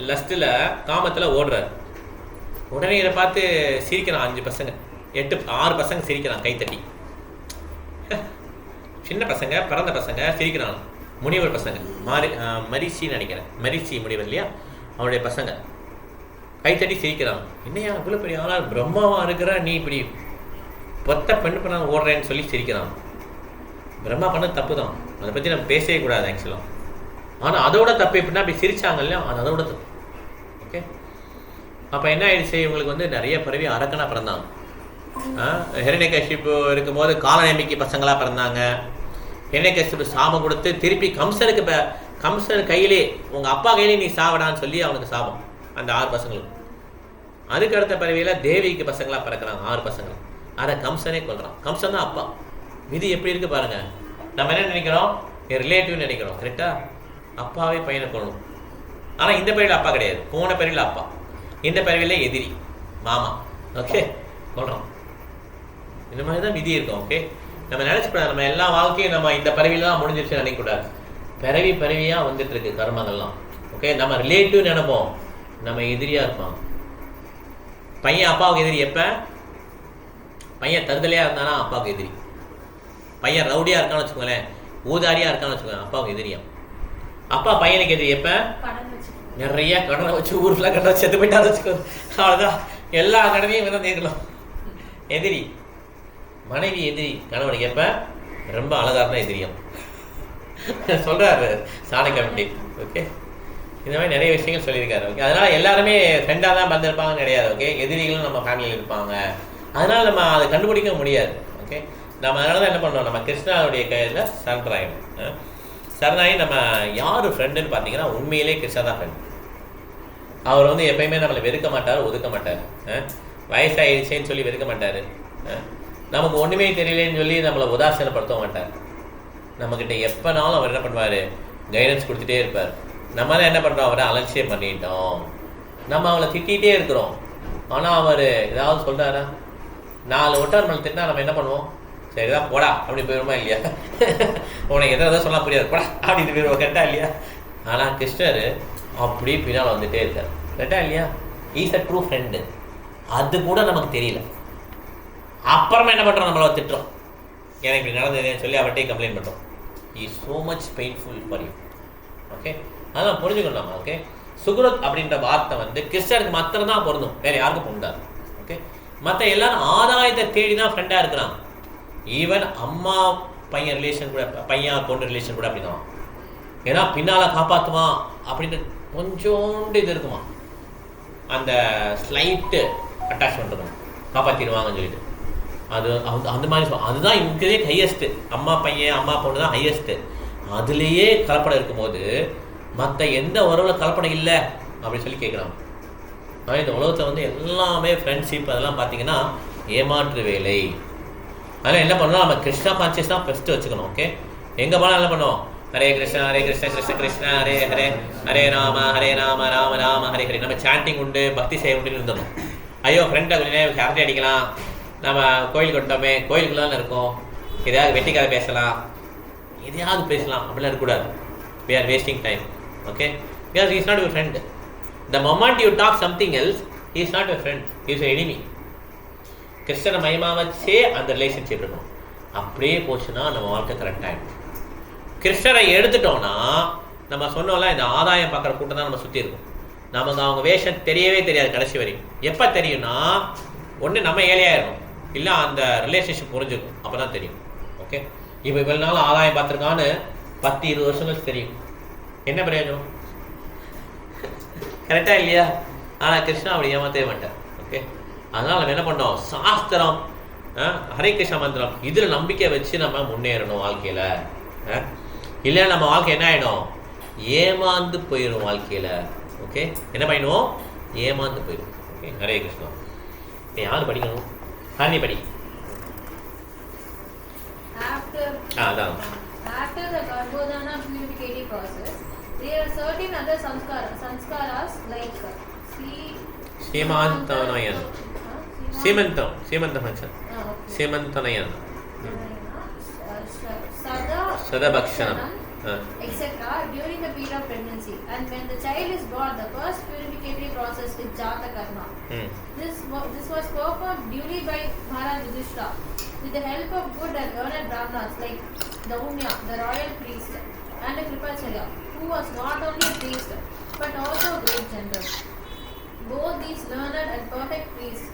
லஸ்ட்டில் காமத்தில் ஓடுறார். உடனே இதை பார்த்து சிரிக்கிறான் 5 பசங்க, 6 பசங்க சிரிக்கிறான் கைத்தட்டி. சின்ன பசங்க, பிறந்த பசங்க சிரிக்கிறாங்க. முனிவர் பசங்க, மரிச்சின்னு நினைக்கிறேன், மரிச்சி முனிவர் இல்லையா, அவனுடைய பசங்க கைத்தட்டி சிரிக்கிறான். என்னையா இவ்வளோ பெரிய ஆளா பிரம்மாவா இருக்கிற நீ இப்படி பொத்த பெண்ணு பண்ண ஓடுறேன்னு சொல்லி சிரிக்கிறான். பிரம்மா பண்ண தப்பு தான், அதை பற்றி நம்ம பேசவே கூடாது ஆக்சுவலாக. ஆனால் அதோட தப்பு எப்படின்னா அப்படி சிரிச்சாங்க இல்லையா, அது அதோட தப்பு. ஓகே, அப்போ என்ன ஆயிடுச்சு, இவங்களுக்கு வந்து நிறைய பிறவி அரக்கனாக பிறந்தாங்க. ஹிரண்யகசிப்பு இருக்கும்போது காலநேமிக்கு பசங்களாக பிறந்தாங்க. ஹிரண்யகசிப்பு சாபம் கொடுத்து திருப்பி கம்சன் கையிலே உங்கள் அப்பா கையிலே நீ சாவடான்னு சொல்லி அவனுக்கு சாபம், அந்த 6 பசங்களும். அதுக்கு அடுத்த பிறவியில் தேவிக்கு பசங்களாக பிறக்கிறாங்க 6 பசங்க. அதை கம்சனே கொள்கிறான். கம்சன் தான் அப்பா. விதி எப்படி இருக்கு பாருங்க. நம்ம என்ன நினைக்கிறோம், ரிலேட்டிவ் நினைக்கிறோம், கரெக்டா? அப்பாவே பையனை கொள்ளணும். ஆனால் இந்த பிறவியில் அப்பா கிடையாது, போன பிறவியில் அப்பா, இந்த பிறவியில் எதிரி மாமா. ஓகே, கொள்கிறோம். இந்த மாதிரி தான் விதி இருக்கும். ஓகே, நம்ம நினச்சிக்கூடாது நம்ம எல்லா வாழ்க்கையும் நம்ம இந்த பிறவியில் தான் முடிஞ்சிருச்சு நினைக்கக்கூடாது. பிறவியாக வந்துட்டு இருக்கு கர்மங்கள்லாம். ஓகே, நம்ம ரிலேட்டிவ் நினைப்போம், நம்ம எதிரியாக இருப்பான். பையன் அப்பாவுக்கு எதிரி எப்போ? பையன் தருதலையாக இருந்தானா அப்பாவுக்கு எதிரி. பையன் ரவுடியாக இருக்கான்னு வச்சுக்கோங்களேன், ஊதாரியாக இருக்கான்னு வச்சுக்கோங்க, அப்பாவுக்கு எதிரியா. அப்பா பையனுக்கு எதிரி எப்போ? நிறைய கடனை வச்சு ஊர் ஃபுல்லாக கடனை செத்து போயிட்டான்னு வச்சுக்கோ, அவ்வளோதான். எல்லா கடனையும் வந்து கேட்கலாம். எதிரி மனைவி எதிரி கணவனுக்கு எப்போ? ரொம்ப அழகாக இருந்தால் எதிரியம் சொல்கிறாரு சாணக்கியவண்டி. ஓகே, இந்த மாதிரி நிறைய விஷயங்கள் சொல்லியிருக்காரு. ஓகே, அதனால் எல்லாருமே ஃப்ரெண்டாக தான் பிறந்திருப்பாங்கன்னு கிடையாது. ஓகே, எதிரிகளும் நம்ம ஃபேமிலியில் இருப்பாங்க. அதனால் நம்ம அதை கண்டுபிடிக்க முடியாது. ஓகே, நம்ம அதனால தான் என்ன பண்ணோம், நம்ம கிருஷ்ணாவுடைய கையில் சரண்டர் ஆகிடும். சரணாகி நம்ம யார் ஃப்ரெண்டுன்னு பார்த்தீங்கன்னா உண்மையிலே கிருஷ்ணா தான் ஃப்ரெண்டு. அவர் வந்து எப்பயுமே நம்மளை வெறுக்க மாட்டார், ஒதுக்க மாட்டார். வயசாகிடுச்சேன்னு சொல்லி வெறுக்க மாட்டார். நமக்கு ஒன்றுமே தெரியலேன்னு சொல்லி நம்மளை உதாசீனப்படுத்த மாட்டார். நம்மக்கிட்ட எப்போனாலும் அவர் என்ன பண்ணுவார், கைடன்ஸ் கொடுத்துட்டே இருப்பார். நம்ம தான் என்ன பண்ணுறோம், அவரை அலட்சியம் பண்ணிட்டோம். நம்ம அவளை திட்டிகிட்டே இருக்கிறோம். ஆனால் அவர் ஏதாவது சொல்கிறாரா, 4 ஒட்டார் மலை திட்டினா நம்ம என்ன பண்ணுவோம், சரிதான் போடா அப்படி போயிடுமா இல்லையா? உனக்கு எதாவது சொன்னால் புரியாது, போடா அப்படின்னு போயிடுவோம், கரெக்டா இல்லையா? ஆனால் கிருஷ்ணர் அப்படி பின்னால் வந்துகிட்டே இருக்கார், கரெக்டா இல்லையா? Is a true friend. அது கூட நமக்கு தெரியல. அப்புறமா என்ன பண்ணுறோம், நம்மளை திட்டுறோம், எனக்கு இப்படி நடந்ததுன்னு சொல்லி அவர்கிட்டே கம்ப்ளைண்ட் பண்ணுறோம். Is so much painful for you. Okay, அதெல்லாம் புரிஞ்சுக்கணும் நம்ம. ஓகே, சுக்ருத் அப்படின்ற வார்த்தை வந்து கிருஷ்ணருக்கு மாத்திரம் தான் பொருந்தும், வேறு யாருக்கும் பொருந்தாது. ஓகே, மற்ற எல்லாரும் ஆதாயத்தை தேடி தான் ஃப்ரெண்டாக இருக்கிறாங்க. ஈவன் அம்மா பையன் ரிலேஷன் கூட, பையன் பொண்ணு ரிலேஷன் கூட அப்படிதான். ஏன்னா பின்னால் காப்பாற்றுவான் அப்படின்ட்டு கொஞ்சோண்டு இது இருக்குமா, அந்த ஸ்லைட்டு அட்டாச்மெண்ட் இருக்கும், காப்பாற்றிடுவாங்கன்னு சொல்லிட்டு. அது அந்த மாதிரி அதுதான் இருக்கிறதே ஹையஸ்ட்டு. அம்மா பையன் அம்மா பொண்ணு தான் ஹையஸ்ட்டு. அதுலேயே கலப்படம் இருக்கும்போது மற்ற எந்த உறவில் கலப்படம் இல்லை அப்படின்னு சொல்லி கேட்குறாங்க. ஆனால் இந்த உலகத்தில் வந்து எல்லாமே ஃப்ரெண்ட்ஷிப் அதெல்லாம் பார்த்தீங்கன்னா ஏமாற்று வேலை. அதனால் என்ன பண்ணணும், நம்ம கிருஷ்ணா கான்சியஸ் தான் ஃபஸ்ட்டு வச்சுக்கணும். ஓகே, எங்கே போனால் என்ன பண்ணுவோம், ஹரே கிருஷ்ணா ஹரே கிருஷ்ணா கிருஷ்ண கிருஷ்ணா ஹரே ஹரே ஹரே ராம ராம ராம ஹரே ஹரே. நம்ம சாண்டிங் உண்டு, பக்தி செய்ய உண்டுன்னு இருந்தோம். ஐயோ ஃப்ரெண்டை கொஞ்ச நேரம் ஹரட்டை அடிக்கலாம், நம்ம கோயிலுக்கு வந்துட்டோமே, கோயிலுக்குள்ளான இருக்கோம், எதையாவது வெட்டிக்காக பேசலாம், எதையாவது பேசலாம் அப்படிலாம் இருக்கக்கூடாது. we are wasting time. Okay, because he is not your friend. The moment you talk something else, he is not your friend, he is your enemy. கிருஷ்ணனை மயமாக வச்சே அந்த ரிலேஷன்ஷிப் இருக்கணும். அப்படியே போச்சுன்னா நம்ம வாழ்க்கை கரெக்ட் ஆகிடும். கிருஷ்ணரை எடுத்துட்டோம்னா நம்ம சொன்னோம்ல, இந்த ஆதாயம் பார்க்குற கூட்டம் தான் நம்ம சுற்றி இருக்கும். நமக்கு அவங்க வேஷம் தெரியவே தெரியாது கடைசி வரைக்கும். எப்போ தெரியும்னா, ஒன்று நம்ம ஏழையாயிரும், இல்லை அந்த ரிலேஷன்ஷிப் புரிஞ்சுக்கும், அப்போ தான் தெரியும். ஓகே, இப்போ இவ்வளோ நாள் ஆதாயம் பார்த்துருக்கான்னு 10-20 வருஷங்களுக்கு தெரியும், என்ன பிரயோஜனம்? கரெக்டாக இல்லையா? ஆனால் கிருஷ்ணா அப்படி ஏமாற்றவே மாட்டார். ஓகே, அதனால் நம்ம என்ன பண்ணோம், சாஸ்திரம், ஹரே கிருஷ்ண மந்திரம், இதில் நம்பிக்கை வச்சு நம்ம முன்னேறணும் வாழ்க்கையில். இல்லை நம்ம வாழ்க்கை என்ன ஆகிடும், ஏமாந்து போயிடும் வாழ்க்கையில். ஓகே, என்ன பண்ணிடுவோம், ஏமாந்து போயிடும். ஓகே, ஹரே கிருஷ்ணா. இப்போ யார் படிக்கணும், ஹரணி படி. After the Garbhodana purificative process, there are certain other sanskaras like Seemantanayan. Seemantanayan. Sadabakshanam. Etc. during the period of pregnancy. And when the child is born, the first purificatory process is Jata Karma. This was performed duly by Maharaj Yudhishthira with the help of good and learned Brahmanas like Daumya, the royal priest, and Kripacharya, who was not only a priest but also a great general. Both these learned and perfect priests,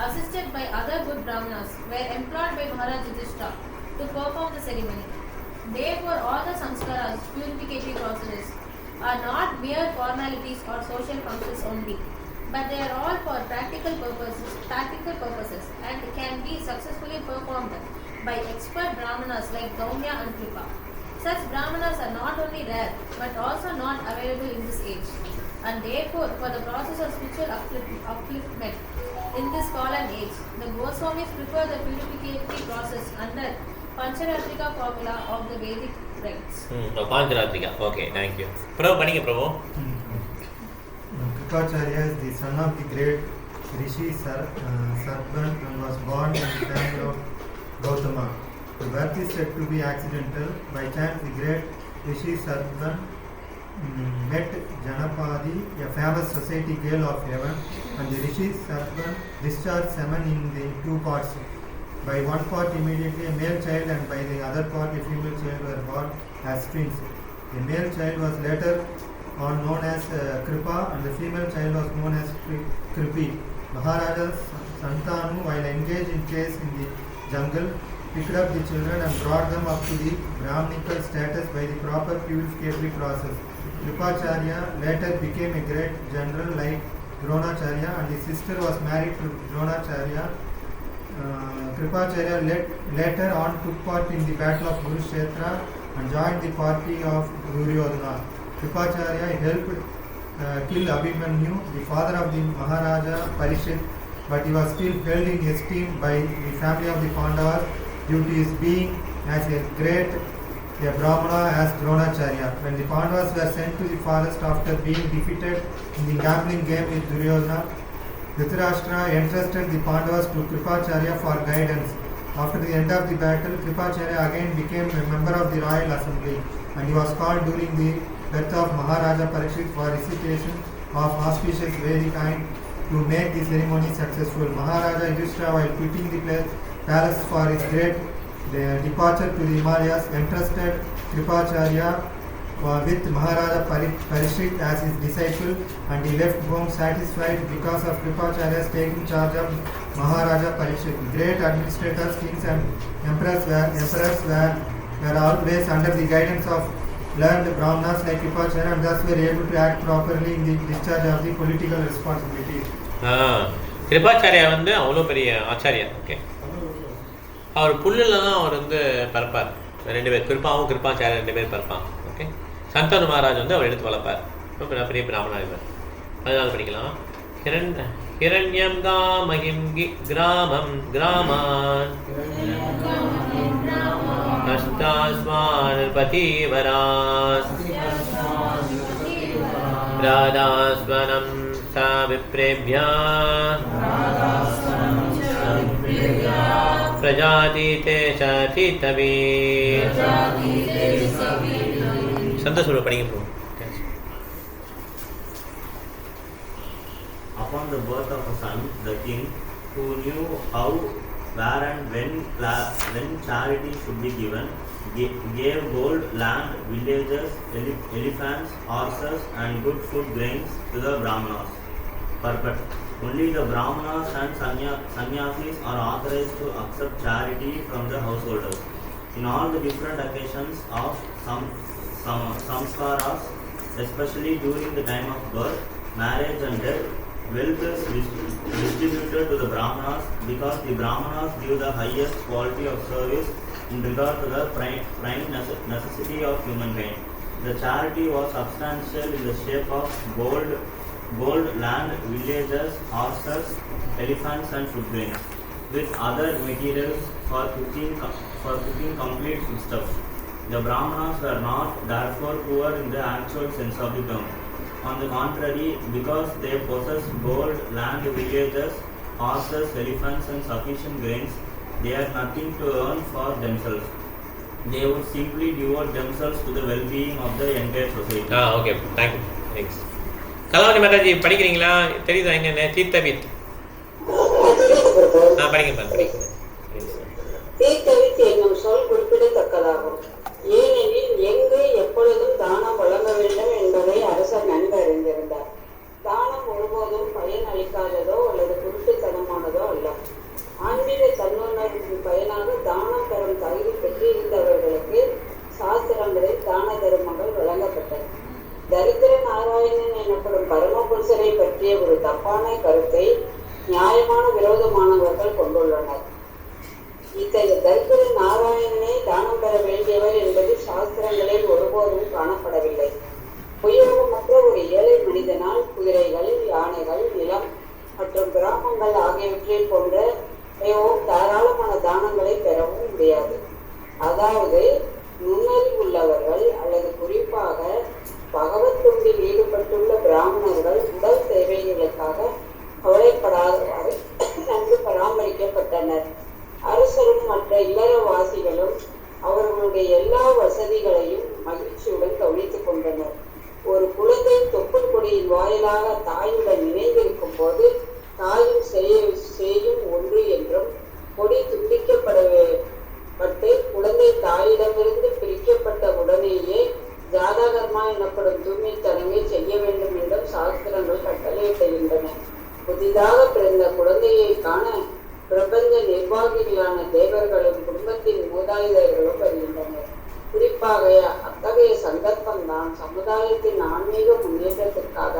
assisted by other good brahmanas, were employed by Maharaj Yudhishthira to perform the ceremony. Therefore, all the samskaras, purificatory processes, are not mere formalities or social functions only, but they are all for practical purposes and can be successfully performed by expert brahmanas like Daumya and Kripa. Such brahmanas are not only rare but also not available in this age, and therefore for the process of spiritual upliftment in this fallen age, the Goswamis prefer the purificatory process under Pancharatrika formula of the Vedic rites. Pancharatrika, okay, thank you. Prabhu, paninga Prabhu. Kripacharya is the son of the great Rishi Sarban and was born in the family of Gautama. The birth is said to be accidental. By chance, the great Rishi Sarban met Janapadi, a famous society girl of heaven, and the Rishi Sarban discharged semen in the two parts. By one part immediately a male child and by the other part a female child were born as twins. The male child was later on known as Kripa and the female child was known as Kripi. Maharaja Santanu, while engaged in chase in the jungle, picked up the children and brought them up to the Brahminical status by the proper purificatory process. Kripacharya later became a great general like Dronacharya and his sister was married to Dronacharya. Kripacharya later on took part in the battle of Kurukshetra and joined the party of Duryodhana. Kripacharya helped kill Abhimanyu, the father of the Maharaja Parishit, but he was still held in esteem by the family of the Pandavas due to his being as great a Brahmana as Dronacharya. When the Pandavas were sent to the forest after being defeated in the gambling game with Duryodhana, Dhritarashtra entrusted the Pandavas to Kripacharya for guidance. After the end of the battle, Kripacharya again became a member of the royal assembly and he was called during the death of Maharaja Parikshit for recitation of auspicious Vedic kind to make the ceremony successful. Maharaja Yudhishthira, while quitting the palace for his great departure to the Himalayas, entrusted Kripacharya with Maharaja Parikshit as his disciple and he left home satisfied because of Kripacharya's taking charge of Maharaja Parikshit. Great administrators, kings and emperors were always under the guidance of learned brahmanas like Kripacharya and thus were able to act properly in the discharge of the political responsibilities. கிருபாச்சாரியா வந்து அவ்வளோ பெரிய Acharya. Okay, அவர் புல்லில் தான் அவர் வந்து பறப்பார். ரெண்டு பேர் கிருப்பாவும் கிருப்பாச்சாரியா ரெண்டு பேர் பறப்பாங்க. Okay, Shantanu Maharaj வந்து அவர் எடுத்து வளர்ப்பார். பெரிய பிராமணர். அதனால படிக்கலாம். ஹிரண்யம் காமஹிம் கிராமம் கிராமான் நஷ்டாஸ்வான் பதிவராஸ் ராதாஸ்வனம் சா விப்ரேப்யா பிரஜாதீதே சதிதவி. சந்தோஷம் படிங்க. Upon the birth of a son, the king, who knew how, where and when charity should be given, gave gold, land, villages, elephants, horses and good food grains to the Brahmanas. But only the Brahmanas and sannyasis are authorized to accept charity from the householders. In all the different occasions of samskaras, especially during the time of birth, marriage and death, wealth is distributed to the Brahmanas because the Brahmanas give the highest quality of service in regard to the prime necessity of humankind. The charity was substantial in the shape of gold, land, villages, horses, elephants and food grains, with other materials for cooking complete foodstuffs. The Brahmanas were not therefore poor in the actual sense of the term. On the contrary, because they possess gold, land, villages, horses, elephants and sufficient grains, they had nothing to earn for themselves. They would simply devote themselves to the well-being of the entire society. Okay, thanks. Kalavathi Mataji படிக்கிறீங்களா? தெரியுதா என்னென்ன? தீர்த்தவித் படிங்க. தீர்த்தவித் என்னும் சொல் குறிப்பிடத்தக்கதாகும். தரித்திர நாராயணனே தானம் பெற வேண்டியவர் என்பது சாஸ்திரங்களில் ஒருபோதும் காணப்படவில்லை. உபயோகமற்ற ஒரு ஏழை மனிதனால் குதிரைகள், யானைகள், நிலம் மற்றும் கிராமங்கள் ஆகியவற்றை போன்ற தாராளமான தானங்களை பெறவும் முடியாது. அதாவது நுண்ணறிவுள்ளவர்கள் அல்லது குறிப்பாக பகவத் தொண்டில் ஈடுபட்டுள்ள பிராமணர்கள் உடல் தேவைகளுக்காக கவலைப்படாதவாறு நன்கு பராமரிக்கப்பட்டனர். அரசரும் மற்ற இல்லறவாசிகளும் அவர்களுடைய எல்லா வசதிகளையும் மகிழ்ச்சியுடன் கவனித்துக் கொண்டனர். ஒரு குழந்தை தொப்புள் கொடியின் வாயிலாக தாயுடன் இணைந்திருக்கும் போது தாயும் செய்யும் ஒன்று என்றும் கொடி துண்டிக்கப்பட்டு குழந்தை தாயிடமிருந்து பிரிக்கப்பட்ட உடனேயே ஜாதகர்மா எனப்படும் தூய்மை சடங்கை செய்ய வேண்டும் என்றும் சாஸ்திரங்கள் கட்டளையிடுகின்றன. புதிதாக பிறந்த குழந்தையை காண பிரபஞ்ச நிர்வாகிகளான தேவர்களும் குடும்பத்தின் மூதாதையர்களும் வருகின்றனர். குறிப்பாக அத்தகைய சந்தர்ப்பம்தான் சமுதாயத்தின் ஆன்மீக முன்னேற்றத்திற்காக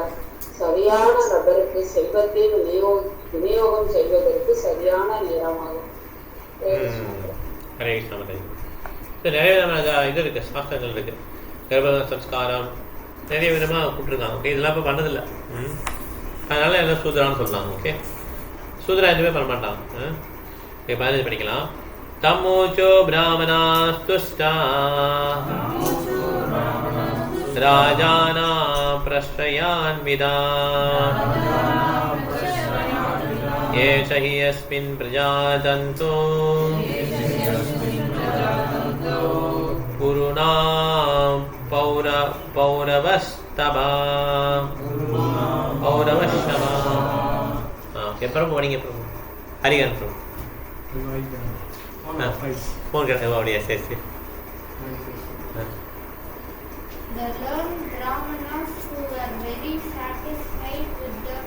சரியான நபருக்கு செல்வத்தை விநியோகம் செய்வதற்கு சரியான நேரமாகும். நிறைய இது இருக்கு, சாஸ்திரங்கள் இருக்கு, கர்ப்ப சம்ஸ்காரம் நிறைய விதமாக கூப்பிட்டுருக்காங்க. ஓகே, இதெல்லாம் இப்போ பண்ணதில்லை. அதனால எல்லாம் சூத்ரான்னு சொல்லுவாங்க. ஓகே, சூத்ரா எதுவுமே பண்ண மாட்டாங்க. ஓகே, 15 படிக்கலாம். தமோச்சோ பிராமணாஸ்துஷ்டா ராஜானா பிரஷ்ரயான்விதா ஏஷ ஹி யஸ்மின் பிரஜாதந்தோ புருணாம் பௌரவஸ்தபா. எப்பறம் போனீங்க? பிரபு ஹரிகன் பிரபு ஃபோன் கிடையாது அப்படியா? சரி சரி. The learned Brahmanas who were very satisfied with the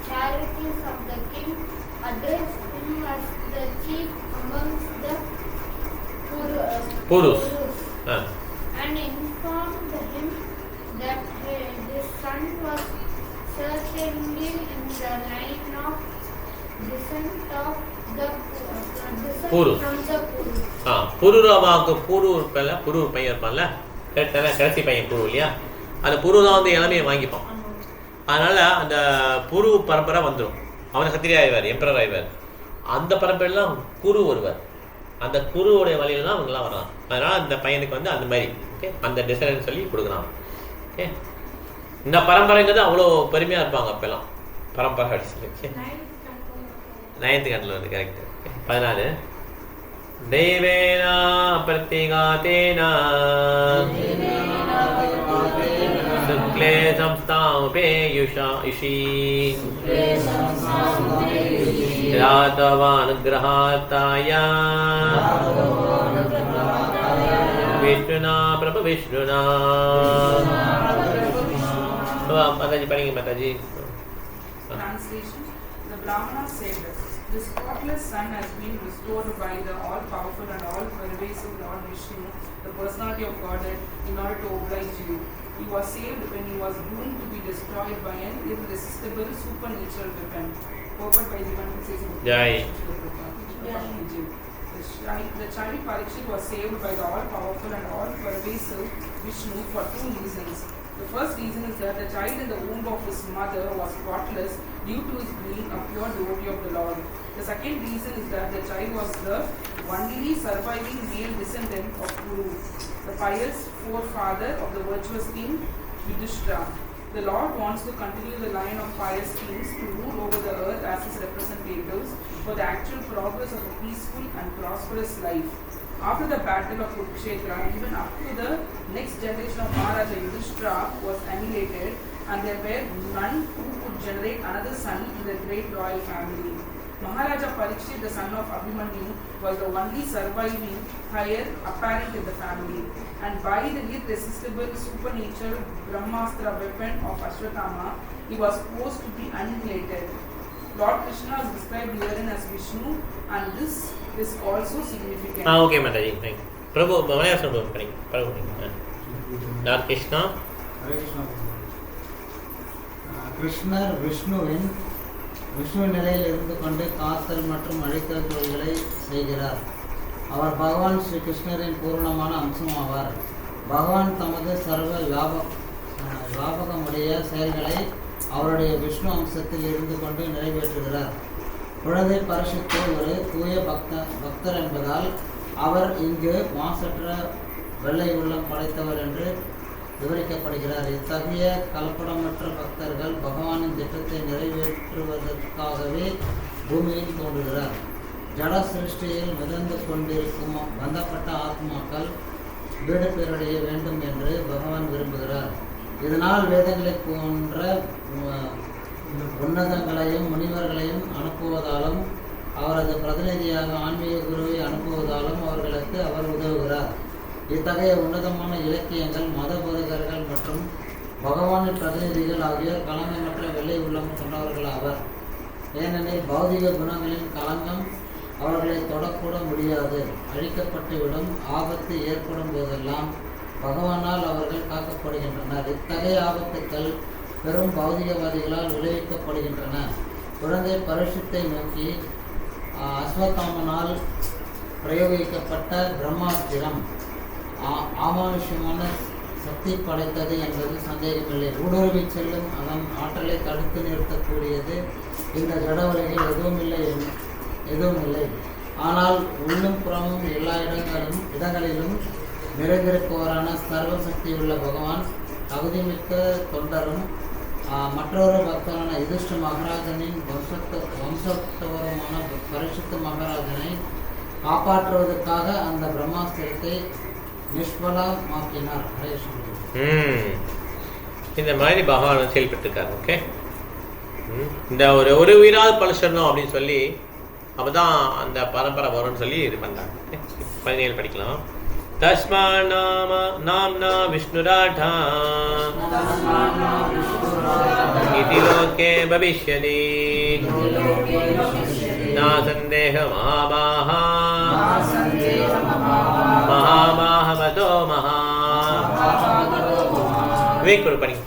charities of the king addressed him as the chief amongst the Purus and informed him that his son was certainly in the line of descent of the Purus. புருராவாக்கு புரு பையன் இருப்பான்ல, கடைசி பையன் புரு இல்லையா? அந்த புரு தான் வந்து இளமையை வாங்கிப்பான். அதனால அந்த புரு பரம்பரை வந்துடும். அவன் சத்திரியா ஆய்வார், எம்பரர் ஆய்வார். அந்த பரம்பரையெல்லாம் குரு ஒருவர், அந்த குருவுடைய வழியில தான் அவங்கெல்லாம் வர்றான். அதனால அந்த பையனுக்கு வந்து அந்த மாதிரி ஓகே அந்த டிசைன் சொல்லி கொடுக்குறான். ஓகே, இந்த பரம்பரைங்கிறது அவ்வளோ பெருமையாக இருப்பாங்க அப்பெல்லாம் பரம்பரை அடிச்சு. ஓகே, 9th கண்டில் வந்து கரெக்டு. 14 தேவேனா பிரத்யேகாதேனா சுக்லே சம்ஸ்தாபேயுஷி ராதவானுகிரஹாத்தாய விஷ்ணுனா பிரபு விஷ்ணுனா. மாதாஜி படிங்க Mataji. Translation: The Brahmana said, "The spotless sun has been restored by the all-powerful and all-pervasive Lord Vishnu, the personality of Godhead, in order to oblige you. He was saved when he was doomed to be destroyed by an irresistible supernatural weapon." Purport by the one says, Jai. The child Parikshit was saved by the all-powerful and all-pervasive Vishnu for 2 reasons. The first reason is that the child in the womb of his mother was spotless due to his being a pure devotee of the Lord. The second reason is that the child was the only surviving male descendant of Kuru, the pious forefather of the virtuous king Yudhishthira. The Lord wants to continue the line of pious kings to rule over the earth as his representatives for the actual progress of a peaceful and prosperous life. After the battle of Kurukshetra, even up to the next generation of Maharaja Yudhishthira was annihilated, and there were none who could generate another son in the great royal family. Maharaja Parikshit, the son of Abhimanyu, was the only surviving heir apparent in the family, and by the irresistible supernatural Brahmastra weapon of Ashwatthama, he was forced to be annihilated. Lord Krishna is described herein as Vishnu, and this is also significant. Okay, Mataji. Thank you. Prabhu, Malayas Prabhu, Prabhu. Lord Krishna. கிருஷ்ணர் விஷ்ணு நிலையில் இருந்து கொண்டு காத்தல் மற்றும் அழித்தல் தொழில்களை செய்கிறார். அவர் பகவான் ஸ்ரீ கிருஷ்ணரின் பூர்ணமான அம்சம் ஆவார். பகவான் தமது சர்வ வியாபகமுடைய செயல்களை அவருடைய விஷ்ணு அம்சத்தில் இருந்து கொண்டு நிறைவேற்றுகிறார். குழந்தை பரிசுத்த ஒரு தூய பக்தர் என்பதால் அவர் இங்கு மாசற்ற வெள்ளை உள்ளம் படைத்தவர் என்று விவரிக்கப்படுகிறார். இத்தகைய கலப்படமற்ற பக்தர்கள் பகவானின் திட்டத்தை நிறைவேற்றுவதற்காகவே பூமியில் தோன்றுகிறார். ஜட சிருஷ்டியில் மிதந்து கொண்டிருக்கும் பந்தப்பட்ட ஆத்மாக்கள் வீடு பேரடைய வேண்டும் என்று பகவான் விரும்புகிறார். இதனால் வேதங்களை போன்ற உன்னதங்களையும் முனிவர்களையும் அனுப்புவதாலும் அவரது பிரதிநிதியாக ஆன்மீக குருவை அனுப்புவதாலும் அவர்களுக்கு அவர் உதவுகிறார். இத்தகைய உன்னதமான இலக்கியங்கள் மத போதகர்கள் மற்றும் பகவானின் பிரதிநிதிகள் ஆகியோர் களங்கமற்ற வெள்ளை உள்ளம் கொண்டவர்கள் ஆவர். ஏனெனில் பௌதிக குணங்களின் களங்கம் அவர்களை தொடக்கூட முடியாது. அழிக்கப்பட்டுவிடும். ஆபத்து ஏற்படும் போதெல்லாம் பகவானால் அவர்கள் காக்கப்படுகின்றனர். இத்தகைய ஆபத்துக்கள் பெரும் பௌதிகவாதிகளால் விளைவிக்கப்படுகின்றன. குழந்தை பரிசுத்தை நோக்கி அஸ்வத்தாமனால் பிரயோகிக்கப்பட்ட பிரம்மாஸ்திரம் ஆமானுஷமான சக்தி படைத்தது என்பது சந்தேகமில்லை. ஊடுருவி செல்லும் அதன் ஆற்றலை தடுத்து நிறுத்தக்கூடியது இந்த ஜட உலகில் எதுவும் இல்லை. ஆனால் உள்ளும் புறமும் எல்லா இடங்களிலும் நிறைந்திருப்பவரான சர்வசக்தியுள்ள பகவான் தகுதிமிக்க தொண்டரும் மற்றொரு பக்தரான யுதிஷ்ட மகாராஜனின் வம்சத்தவருமான பரிசுத்த மகாராஜனை காப்பாற்றுவதற்காக அந்த பிரம்மாஸ்திரத்தை நிஷ்பலமாக்கினார். இந்த மாதிரி பகவான் செயல்பட்டுருக்காரு. ஓகே, இந்த ஒரு உயிராவது பழிச்சிடணும் அப்படின்னு சொல்லி அப்போதான் அந்த பரம்பரை வரும்னு சொல்லி இது பண்ணாங்க. 17 படிக்கலாம். தஸ்மா நாம்னா விஷ்ணுராடா இதி லோகே பவிஷ்யதி நா சந்தேகமாபாஹ மகாமாஹமதோ மகா. விவேக் படிங்க.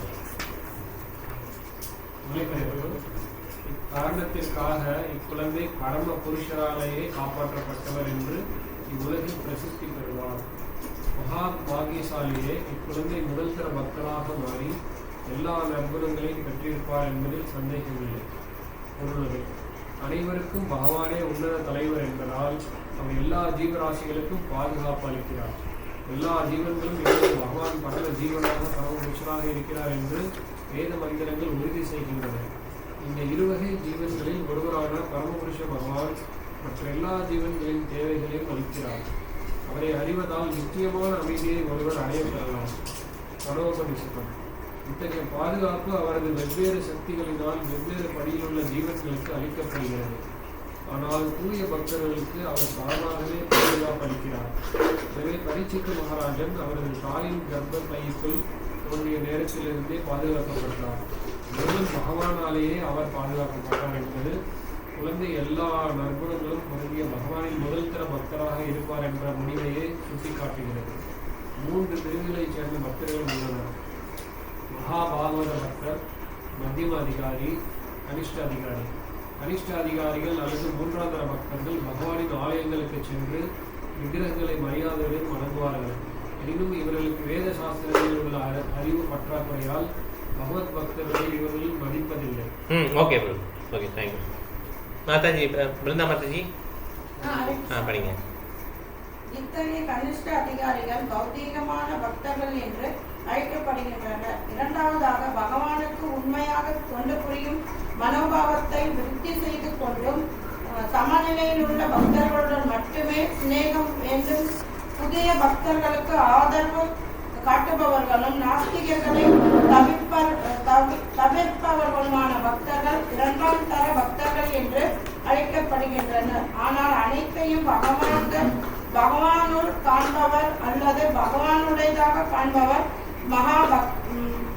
காரணத்திற்காக இக்குழந்தை பரம புருஷராலேயே காப்பாற்றப்பட்டவர் என்று இவ்வுலகில் பிரசித்தி பெறுவார். மகா பாகியசாலியே இக்குழந்தை முதல் தர பக்தராக மாறி எல்லா நற்குணங்களையும் பெற்றிருப்பார் என்பதில் சந்தேகமில்லை. பொருளது அனைவருக்கும் பகவானே உன்னத தலைவர் என்பதால் அவர் எல்லா ஜீவராசிகளுக்கும் பாதுகாப்பு அளிக்கிறார். எல்லா ஜீவன்களும் இப்போது பகவான் பரம ஜீவனாக பரம புருஷராக இருக்கிறார் என்று வேத மந்திரங்கள் உறுதி செய்கின்றன. இந்த இருவகை ஜீவன்களில் ஒருவரான பரமபுருஷ பகவான் மற்ற எல்லா ஜீவன்களின் தேவைகளையும் அளிக்கிறார். அவரை அறிவதால் நிச்சயமான அமைதியை ஒருவர் அடைய பெறலாம். மனோபனிஷதம். இத்தகைய பாதுகாப்பு அவரது வெவ்வேறு சக்திகளினால் வெவ்வேறு படியிலுள்ள ஜீவன்களுக்கு அளிக்கப்படுகிறது. ஆனால் தூய பக்தர்களுக்கு அவர் தானாகவே பாதுகாப்பு அளிக்கிறார். எனவே பரீட்சித்த மகாராஜன் அவரது தாயின் கர்ப்ப பைக்குள் தோன்றிய நேரத்திலிருந்தே பாதுகாக்கப்பட்டார். மேலும் பகவானாலேயே அவர் பாதுகாக்கப்பட்டார் என்பது குழந்தை எல்லா நற்குணங்களும் பொருந்திய பகவானின் முதல் தர பக்தராக இருப்பார் என்ற முடிவையே சுட்டிக்காட்டுகிறது. 3 பிரிவுகளைச் சேர்ந்த பக்தர்கள் உள்ளனர். மகாபாகவத பக்தர், மத்தியம அதிகாரி, கனிஷ்ட அதிகாரி. கனிஷ்ட அதிகாரிகள் அல்லது 3ஆம் தர பக்தர்கள் பகவானின் ஆலயங்களுக்கு சென்று விக்கிரகங்களை மரியாதையுடன் வணங்குவார்கள். எனினும் இவர்களுக்கு வேத சாஸ்திரங்களில் உள்ள அறிவு பற்றாக்குறையால் பகவத் பக்தர்களை இவர்கள் மதிப்பதில்லை. Okay okay, thank you. Mataji, Brinda mataji படிங்க. இத்தகைய கனிஷ்ட அதிகாரிகள் பௌதீகமான பக்தர்கள் என்று அழைக்கப்படுகின்றனர். இரண்டாவதாக பகவானுக்கு உண்மையாக தொண்டு புரியும் மனோபாவத்தை விருத்தி செய்து கொண்டும் சமநிலையில் உள்ள பக்தர்களுடன் மட்டுமே சிநேகம் வேண்டும் புதிய பக்தர்களுக்கு ஆதரவு காட்டுபவர்களும் நாஸ்திகர்களை தவிர்ப்பவர்களுமான பக்தர்கள் 2ஆம் தர பக்தர்கள் என்று அழைக்கப்படுகின்றனர். ஆனால் அனைத்தையும் பகவானுள் காண்பவர் அல்லது பகவானுடையதாக காண்பவர்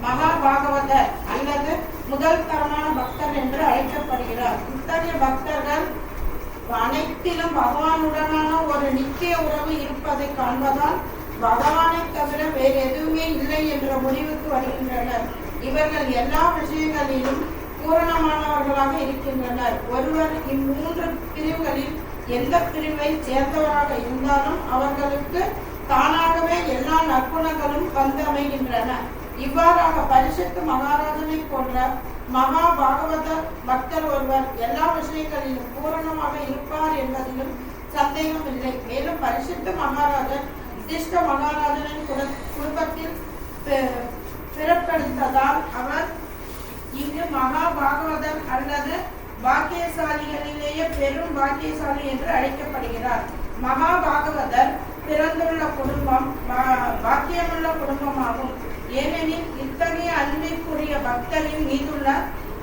மகா பாகவதர் அல்லது முதல் தரமான பக்தர் என்று அழைக்கப்படுகிறார். இத்தகைய பக்தர்கள் அனைத்திலும் பகவானுடனான ஒரு நித்திய உறவு இருப்பதை காண்பதால் பகவானை தவிர வேறு எதுவுமே இல்லை என்ற முடிவுக்கு வருகின்றனர். இவர்கள் எல்லா விஷயங்களிலும் பூரணமானவர்களாக இருக்கின்றனர். ஒருவர் இம்மூன்று பிரிவுகளில் எந்த பிரிவை சேர்ந்தவராக இருந்தாலும் அவர்களுக்கு தானாகவே எல்லா நற்குணங்களும் வந்து அமைகின்றன. இவ்வாறாக பரிசுத்த மகாராஜனை போன்ற மகா பாகவத பக்தர் ஒருவர் எல்லா விஷயங்களிலும் பூரணமாக இருப்பார் என்பதிலும் சந்தேகம் இல்லை. மேலும் பரிசுத்த மகாராஜன் யுதிஷ்ட மகாராஜனின் குடும்பத்தில் பிறப்பெடுத்ததால் அவர் இங்கு மகா பாகவதர் அல்லது பாக்கியசாலிகளிலேயே பெரும் பாக்கியசாலி என்று அழைக்கப்படுகிறார். மகா பாகவதர் பிறந்துள்ள குடும்பம் பாக்கியமுள்ள குடும்பமாகும். ஏனெனில் இத்தகைய அன்பிற்குரிய பக்தரின் மீதுள்ள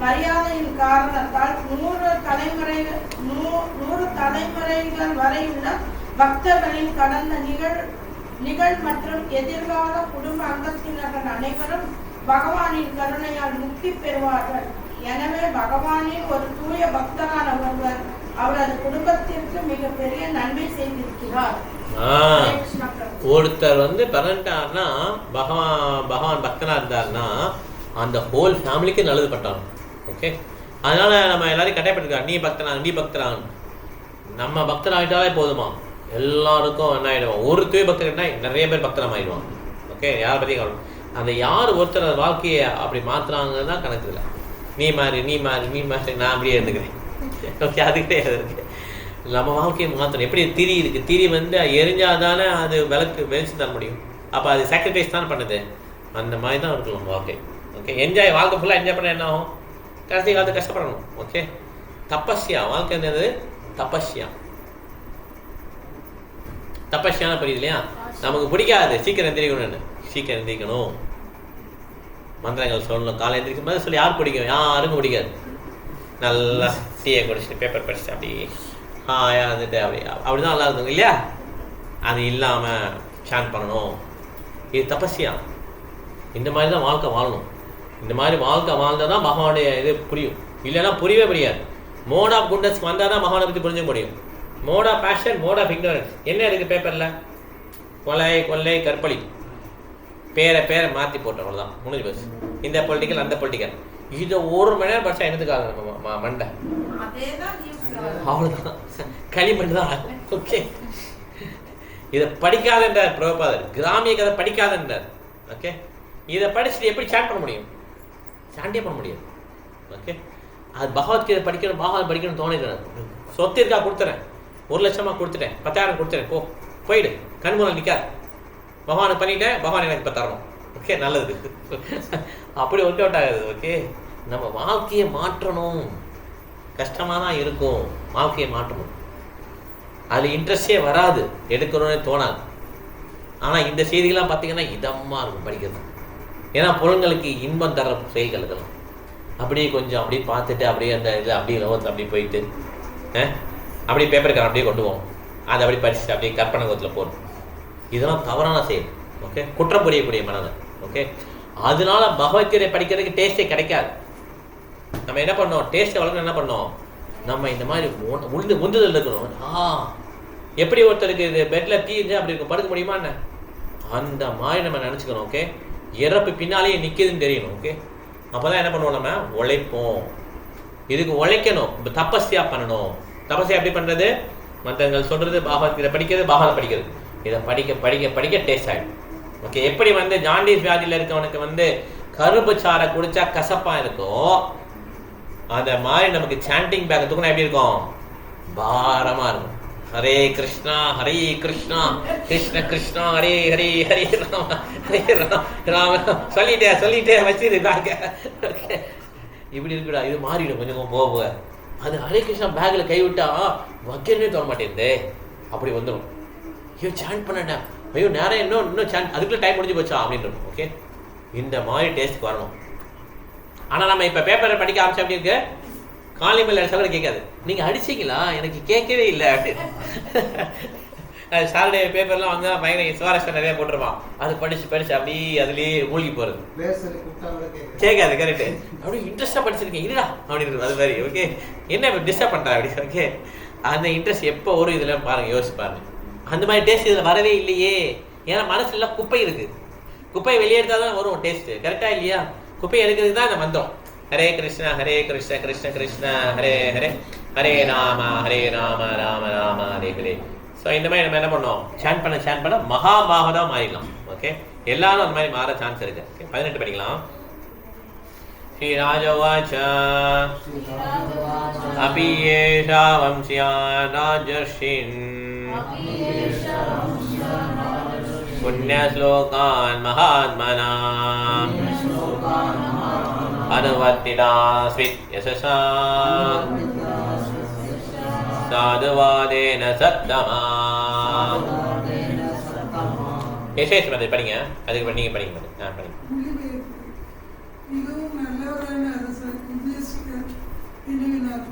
மரியாதையின் காரணத்தால் 100 தலைமுறைகள் வரையுள்ள பக்தர்களின் கடந்த நிகழ் மற்றும் எதிர்கால குடும்ப அங்கத்தினர்கள் அனைவரும் பகவானின் கருணையால் முக்தி பெறுவார்கள். எனவே பகவானின் ஒரு தூய பக்தரான ஒருவர் அவரது குடும்பத்திற்கு மிக பெரிய நன்மை செய்திருக்கிறார். ஒருத்தர் வந்து பிறந்தார்னா பகவான் பக்தனா இருந்தார்னா அந்த ஹோல் ஃபேமிலிக்கு நல்லது பண்றாங்க. ஓகே, அதனால நம்ம எல்லாரையும் கட்டாயப்பட்டிருக்கோம், நீ பக்தராங்க. நம்ம பக்தராகிட்டாலே போதுமா, எல்லாருக்கும் என்ன ஆயிடுவோம், ஒரு தூய பக்தர்னா நிறைய பேர் பக்தரம் ஆயிடுவாங்க. ஓகே, யாரை பற்றி கவனம், அந்த யார் ஒருத்தர் வாழ்க்கையை அப்படி மாத்துறாங்க தான் கணக்கு இல்லை. நீ மாறி நான் அப்படியே இருந்துக்கிறேன். ஓகே, அது கிடையாது இருக்கு. நம்ம வாழ்க்கையை மாற்றணும். எப்படி திரி இருக்குது, திரி வந்து எரிஞ்சாதானே அது வெளிச்சு தர முடியும். அப்போ அது சாக்ரிஃபைஸ் தான் பண்ணுது. அந்த மாதிரி தான் இருக்கலாம் வாழ்க்கை. ஓகே, என்ஜாய், வாழ்க்கை ஃபுல்லாக என்ஜாய் பண்ண என்ன ஆகும், கடைசி காலத்தை கஷ்டப்படணும். ஓகே, தபஸ்யா, வாழ்க்கை என்னது, தபஸ்யான புரியுது இல்லையா? நமக்கு பிடிக்காது சீக்கிரம் எந்திரிக்கணும், மந்திரங்கள் சொல்லணும், காலை எந்திரிக்கும் போது சொல்லி யாருக்கு பிடிக்கும், யாருக்கும் பிடிக்காது. நல்லா டீயை குடிச்சிட்டு பேப்பர் படிச்சுட்டு அப்படி இருந்துட்டு அப்படிதான் நல்லா இருக்கும் இல்லையா? அது இல்லாமல் சாண்ட் பண்ணணும், இது தபஸ்யா. இந்த மாதிரி தான் வாழ்க்கை வாழணும். இந்த மாதிரி வாழ்க்கை வாழ்ந்தால் தான் பகவானுடைய இது புரியும். இல்லைன்னா புரியவே புரியாது. மோட் ஆஃப் குட்னஸ்க்கு வந்தால் தான் பகவானை பற்றி புரிஞ்சுக்க முடியும். Mode of passion, mode of ignorance என்ன இருக்குது பேப்பரில்? கொள்ளை கற்பழி, பேரை மாற்றி போட்டோம், அவ்வளோதான், முடிஞ்சு போச்சு. இந்த பொலிட்டிக்கல் அந்த பொலிட்டிக்கல், இதை 1 மணி நேரம் படித்தா என்னதுக்காக நம்ம மண்டை, அவ்வளோதான், களிமண் தான். ஓகே, இதை படிக்காதன்றார் பிரபுபாதர், கிராமிய கதை படிக்காதன்றார். ஓகே, இதை படிச்சுட்டு எப்படி சாண்ட் பண்ண முடியும்? சாண்டே பண்ண முடியாது. ஓகே, அது பகவத்கீதை படிக்கணும் தோணிக்கிறேன். சொத்து இருக்கா கொடுத்துறேன், 1 லட்சமாக கொடுத்துட்டேன், 10,000 கொடுத்துறேன், போயிடு, கண்முறை நிற்காது. பகவானை பண்ணிட்டேன், பகவான் எனக்கு 10 தரணும். ஓகே, நல்லது. அப்படி ஒர்க் அவுட் ஆகுது. ஓகே, நம்ம வாழ்க்கையை மாற்றணும். கஷ்டமாக தான் இருக்கும், வாழ்க்கையை மாற்றணும். அது இன்ட்ரெஸ்டே வராது, எடுக்கணும்னே தோணாது. ஆனால் இந்த செய்திகள்லாம் பார்த்தீங்கன்னா இதமாக இருக்கும் படிக்கிறது. ஏன்னா புலன்களுக்கு இன்பம் தர செயல்கள் இதெல்லாம். அப்படியே கொஞ்சம் அப்படியே பார்த்துட்டு அப்படியே அந்த இது அப்படியே லோகத்தில் அப்படியே போயிட்டு அப்படியே பேப்பருக்கான அப்படியே கொண்டு போவோம். அதை அப்படி படிச்சுட்டு அப்படியே கற்பனை கோத்தில் போகணும். இதெல்லாம் தவறான செயல். ஓகே, குற்றம் புரியக்கூடிய மனதை. ஓகே, அதனால பகவத்கீதை படிக்கிறதுக்கு டேஸ்டே கிடைக்காது. நம்ம என்ன பண்ணோம், டேஸ்ட்டை வளர்க்கணும். என்ன பண்ணோம், நம்ம இந்த மாதிரி உந்துதல் இருக்கணும். எப்படி ஒருத்தருக்கு இது பெட்டில் தீ இருந்து அப்படி இருக்கும், படுக்க முடியுமா என்ன? அந்த மாதிரி நம்ம நினச்சிக்கணும். ஓகே, இறப்பு பின்னாலேயே நிற்கிதுன்னு தெரியணும். ஓகே, அப்போ தான் என்ன பண்ணுவோம், நம்ம உழைப்போம். இதுக்கு உழைக்கணும், தபஸ்யா பண்ணணும். தபஸ்யா எப்படி பண்ணுறது? மற்றவங்கள் சொல்கிறது, பகவத்கீதை படிக்கிறது, பாகவதம் படிக்கிறது. இதை படிக்க டேஸ்ட் ஆகிடும். ஓகே, எப்படி வந்து ஜாண்டிஸ் வியாதியில் இருக்கவனுக்கு கருப்பு சாரை குடிச்சா கசப்பாக இருக்கும், அந்த மாதிரி நமக்கு சாண்டிங் பேக் தூக்கினா எப்படி இருக்கும், பாரமாக இருக்கும். ஹரே கிருஷ்ணா கிருஷ்ணா கிருஷ்ணா ஹரே ஹரே ஹரே ராம சொல்லிட்டே வச்சிரு பேக்க. ஓகே, இப்படி இருக்குடா, இது மாறிடும் கொஞ்சம் போக. அது ஹரே கிருஷ்ணா பேக்கில் கைவிட்டா வைக்கவே தோண மாட்டேங்குது, அப்படி வந்துடும். ஐயோ சாண்ட் பண்ணேன், ஐயோ நேரம் இன்னும் சாண்ட், அதுக்குள்ளே டைம் முடிஞ்சு போச்சா அப்படின்னு. ஓகே, இந்த மாதிரி டேஸ்ட் வரணும். ஆனால் நம்ம இப்போ பேப்பரை படிக்க ஆரம்பிச்சா அப்படி இருக்கு, காலிமேல் அடிச்சா கேட்காது. நீங்கள் அடிச்சிங்களா, எனக்கு கேட்கவே இல்லை அப்படின்னு. சாட்டர்டே பேப்பர்லாம் வந்து பயங்கர சுவாரஸ்யம் நிறைய போட்டிருப்பான். அது படிச்சு அப்படியே அதுலேயே மூழ்கி போகிறது, கேட்காது. கரெக்டு, அப்படியே இன்ட்ரெஸ்டாக படிச்சிருக்கேன் இல்லைடா அப்படின்னு அது மாதிரி. ஓகே, என்ன டிஸ்டர்ப் பண்ணுறா அப்படி. ஓகே, அந்த இன்ட்ரெஸ்ட் எப்போ வரும் இதில் பாருங்கள், யோசிச்சு பாருங்க. அந்த மாதிரி டேஸ்ட் இதில் வரவே இல்லையே. ஏன்னா மனசுல குப்பை இருக்குது, குப்பையை வெளியெடுத்தால் தான் வரும் டேஸ்ட்டு. கரெக்டாக இல்லையா? குப்பையை எடுக்கிறதுக்கு தான் இந்த மந்திரம். ஹரே கிருஷ்ணா கிருஷ்ண கிருஷ்ண ஹரே ஹரே, ஹரே ராம ராம ராம ஹரே ஹரே. ஸோ இந்த மாதிரி நம்ம என்ன பண்ணோம், சேன் பண்ண மகாபாகதா மாறிடலாம். ஓகே, எல்லாரும் அந்த மாதிரி மாற சான்ஸ் இருக்கு. ஓகே, 18 படிக்கலாம். ஸ்ரீராஜவாச்ச அபி ஏஷா வம்ஸ்யா ராஜர்ஷின் புண்ணியஸ்லோகான் மகாத்மனாம் அனுவர்த்திதா ஸ்வித் யசசா சாதுவாதேன சத்தமா. யசேஷ் படிங்க, அதுக்கு நீங்க படிங்க. படிங்க. மிகவும் நல்லவரான அரசர் யுதிஷ்டிரர் வினவினார்.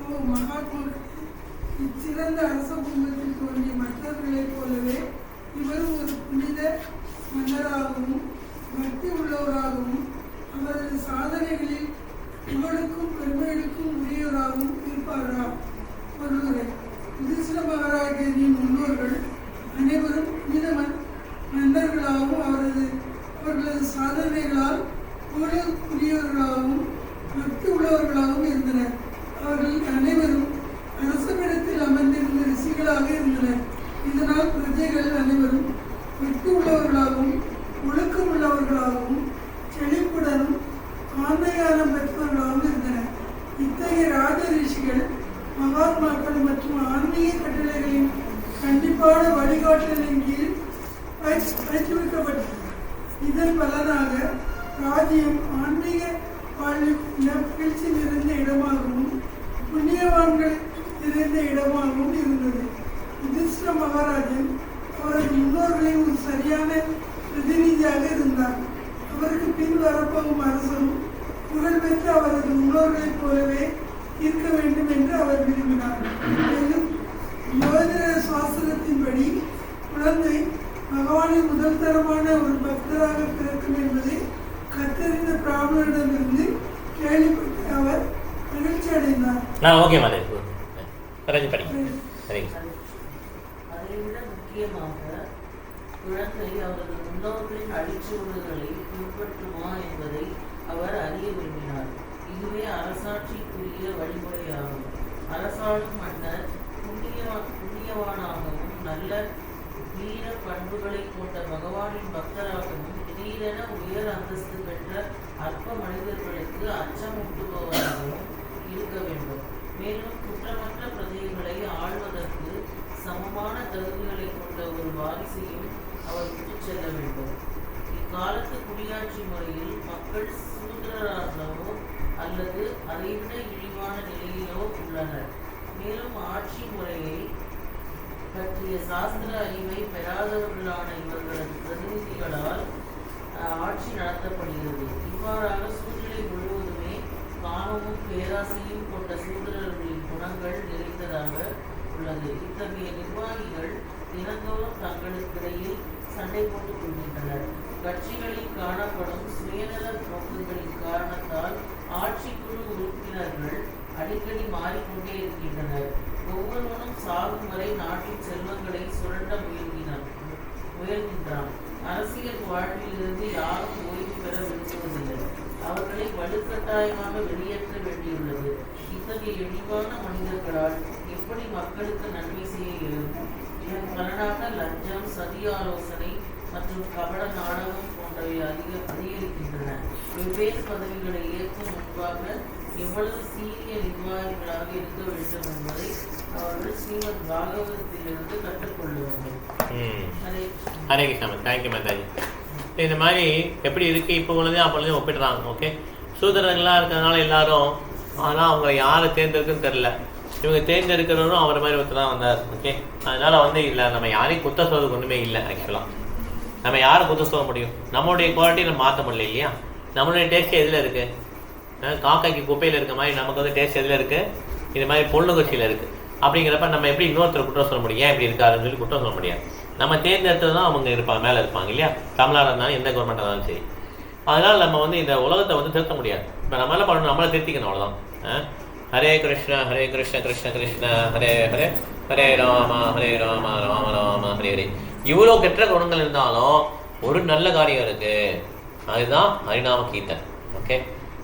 ஓ மகாத்மாக்களே, இச்சிறந்த அரச குடும்பத்தில் தோன்றிய மற்றவர்களைப் போலவே இவரும் ஒரு புனித மன்னராகவும் பக்தி உள்ளவராகவும் அவரது சாதனைகளில் புகழுக்கும் பெருமைகளுக்கும் உரியவராகவும் இருப்பாரா? ஒருவரை யுதிஷ்டிர மகாராஜரின் முன்னோர்கள் அனைவரும் புனித மன்னர்களாகவும் அவர்களது சாதனைகளால் புகழுக்குரியவர்களாகவும் பக்தி உள்ளவர்களாகவும் இருந்தனர். அவர்கள் அனைவரும் அரசமிடத்தில் அமர்ந்திருந்த ரிஷிகளாக இருந்தனர். இதனால் பிரஜைகள் அனைவரும் பக்தி உள்ளவர்களாகவும் ஒழுக்கம் உள்ளவர்களாகவும் செழிப்புடனும் ஆன்மீகானம் பெற்றவர்களாகவும் இருந்தனர். இத்தகைய ராஜ ரிஷிகள் மகாத்மாக்கள் மற்றும் ஆன்மீக கட்டளைகளின் கண்டிப்பான வழிகாட்டலின் கீழ் வைத்துவிக்கப்பட்டனர். இதன் பலனாக ராஜ்யம் ஆன்மீக வீழ்ச்சி நிறைந்த இடமாகவும் புண்ணியவான்கள் நிறைந்த இடமாகவும் இருந்தது. யுதிஷ்டிர மகாராஜன் அவரது முன்னோர்களின் ஒரு சரியான பிரதிநிதியாக இருந்தார். அவருக்கு பின் வரப்போகும் அரசரும் புகழ்பெற்ற அவரது முன்னோர்களைப் போலவே இருக்க வேண்டும் என்று அவர் விரும்பினார். மேலும் யோதிட சாஸ்திரத்தின்படி குழந்தை பகவானின் முதல் தரமான ஒரு பக்தராக பிறக்கும் என்பதை கத்தறிந்த பிராமணரிடமிருந்து கேள்விப்பட்டு அவர் மகிழ்ச்சி அடைந்தார். அதைவிட முக்கியமாக குழந்தை அவரது முன்னோர்களின் அடிச்சுவடுகளை பின்பற்றுமா என்பதை அவர் அறிய விரும்பினார். இதுவே அரசாட்சிக்குரிய வழிமுறையாகும். அரசாளும் மன்னர் புண்ணியவானாகவும் நல்ல வீர பண்புகளை கொண்ட பகவானின் பக்தராகவும் திடீரென உயர் அந்தஸ்து பெற்ற அற்ப மனிதர்களுக்கு அச்சமூட்டுபவராகவும் இருக்க வேண்டும். மேலும் குற்றமற்ற பிரஜைகளை ஆள்வதற்கு சமமான தகுதிகளை கொண்ட ஒரு வாரிசையும் அவர் விட்டுச் செல்ல வேண்டும். இக்காலத்து குடியாட்சி முறையில் மக்கள் சூத்திரராகவோ அல்லது அதைவிட இழிவான நிலையிலோ உள்ளனர். மேலும் ஆட்சி முறையை பற்றிய சாஸ்திர அறிவை பெறாதவர்களான இவர்களது பிரதிநிதிகளால் ஆட்சி நடத்தப்படுகிறது. இவ்வாறாக சூழ்நிலை முழுவதுமே காமமும் பேராசையும் கொண்ட சூத்திரர்களின் குணங்கள் நிறைந்ததாக உள்ளது. இத்தகைய நிர்வாகிகள் தினந்தோறும் தங்களுக்கிடையில் சண்டை போட்டுக் கொள்கின்றனர். கட்சிகளில் காணப்படும் சுயநல நோக்கங்களின் காரணத்தால் ஆட்சிக்குழு உறுப்பினர்கள் அடிக்கடி மாறிக்கொண்டே இருக்கின்றனர். ஒவ்வொருவனும் சாகும் வரை நாட்டின் செல்வங்களை சுரண்ட முயல்கின்றான். அரசியல் வாழ்விலிருந்து யாரும் ஓய்வு பெற விரும்புவதில்லை. அவர்களை வலுக்கட்டாயமாக வெளியேற்ற வேண்டியுள்ளது. இத்தகைய இழிவான மனிதர்களால் எப்படி மக்களுக்கு நன்மை செய்ய இயலும்? இதன் பலனாக லஞ்சம், சதி ஆலோசனை மற்றும் கபட நாடகம் போன்றவை அதிகரிக்கின்றன. வெவ்வேறு பதவிகளை ஏற்கும் முன்பாக எவ்வளவு சீரிய நிர்வாகிகளாக இருக்க வேண்டும் என்பதை அவர்கள் ஸ்ரீமத் பாகவதத்திலிருந்து கற்றுக்கொள்ள வேண்டும். ஹரே கிருஷ்ணா. தேங்க்யூ மாதாஜி. இந்த மாதிரி எப்படி இருக்குது இப்போ உள்ளதே அப்பொழுதே ஒப்பிடுறாங்க. ஓகே, சூதரர்களாக இருக்கிறதுனால எல்லாரும், ஆனால் அவங்க யாரை தேர்ந்தெடுக்குன்னு தெரில. இவங்க தேர்ந்தெடுக்கிறவரும் அவரை மாதிரி ஒருத்தர் தான் வந்தார். ஓகே, அதனால் இல்லை, நம்ம யாரையும் குத்த சொல்றதுக்கு ஒன்றுமே இல்லை. ஆக்சுவலாக நம்ம யாரை குத்த சொல்ல முடியும்? நம்மளுடைய குவாலிட்டி நம்ம மாற்ற முடியல இல்லையா? நம்மளுடைய டேஸ்ட் எதில் இருக்குது? காக்காய்க்கு குப்பையில் இருக்க மாதிரி நமக்கு டேஸ்ட் எதில் இருக்குது? இது மாதிரி பொருளுங்கட்சியில் இருக்குது. அப்படிங்கிறப்ப நம்ம எப்படி இன்னொருத்தர் குற்றம் சொல்ல முடியும்? ஏன் இப்படி இருக்காருன்னு சொல்லி குற்றம் சொல்ல முடியாது. நம்ம தேர்ந்தெடுத்தது தான் அவங்க இருப்பாங்க, மேலே இருப்பாங்க இல்லையா? தமிழ்நாடு இருந்தாலும் எந்த கவர்மெண்ட்டாக இருந்தாலும் சரி. அதனால் நம்ம இந்த உலகத்தை திருத்த முடியாது. இப்போ நம்மளால பண்ணணும், நம்மளை திருத்திக்கணும், அவ்வளோதான். ஹரே கிருஷ்ணா ஹரே கிருஷ்ண கிருஷ்ண கிருஷ்ண ஹரே ஹரே ஹரே ராமா ராம ராம ஹரே ஹரே. இவ்வளோ கெட்ட குணங்கள் இருந்தாலும் ஒரு நல்ல காரியம் இருக்குது, அதுதான் ஹரிநாம கீர்த்தன். Okay,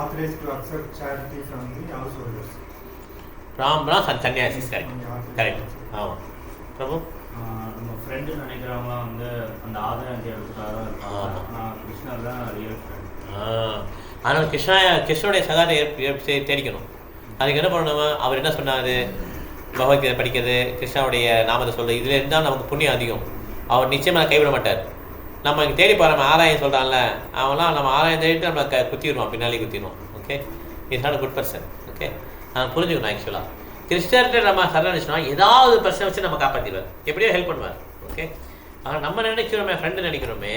authorized to accept charity from the householders. பிராமணா சன்னியாசிஸ். கரெக்ட். ஆமாம் பிரபு. நம்ம ஃப்ரெண்டு நினைக்கிறவங்களாம் வந்து அந்த ஆதாரம் தேடுறதுக்காக நான் கிருஷ்ணர் தான் ரியல் ஃப்ரெண்ட். ஆனால் கிருஷ்ணனுடைய சகாத்தை தேடிக்கணும். அதுக்கு என்ன பண்ணணும்? அவர் என்ன சொன்னார்? பகவத்கீதை படிக்கிறது, கிருஷ்ணாவுடைய நாமத்தை சொல்கிறது, இதில் இருந்தால் நமக்கு புண்ணியம் அதிகம். அவர் நிச்சயமாக கைவிட மாட்டார். நம்ம இங்கே தேடி போகிற நம்ம ஆராயம் சொல்கிறான்ல, அவன்லாம் நம்ம ஆராயம் தேடிட்டு நம்ம குத்திடுவான், பின்னாலே குத்திடுவான். Okay, is not a good person. Okay, நான் புரிஞ்சுக்கணும். ஆக்சுவலாக கிறிஸ்டியர்கிட்ட நம்ம சரணடைச்சோம்னா ஏதாவது பிரச்சனை வச்சு நம்ம காப்பாற்றிடுவார், எப்படியோ ஹெல்ப் பண்ணுவார். ஓகே, ஆனால் நம்ம நினைக்கிறோமே, ஃப்ரெண்டு நினைக்கிறோமே,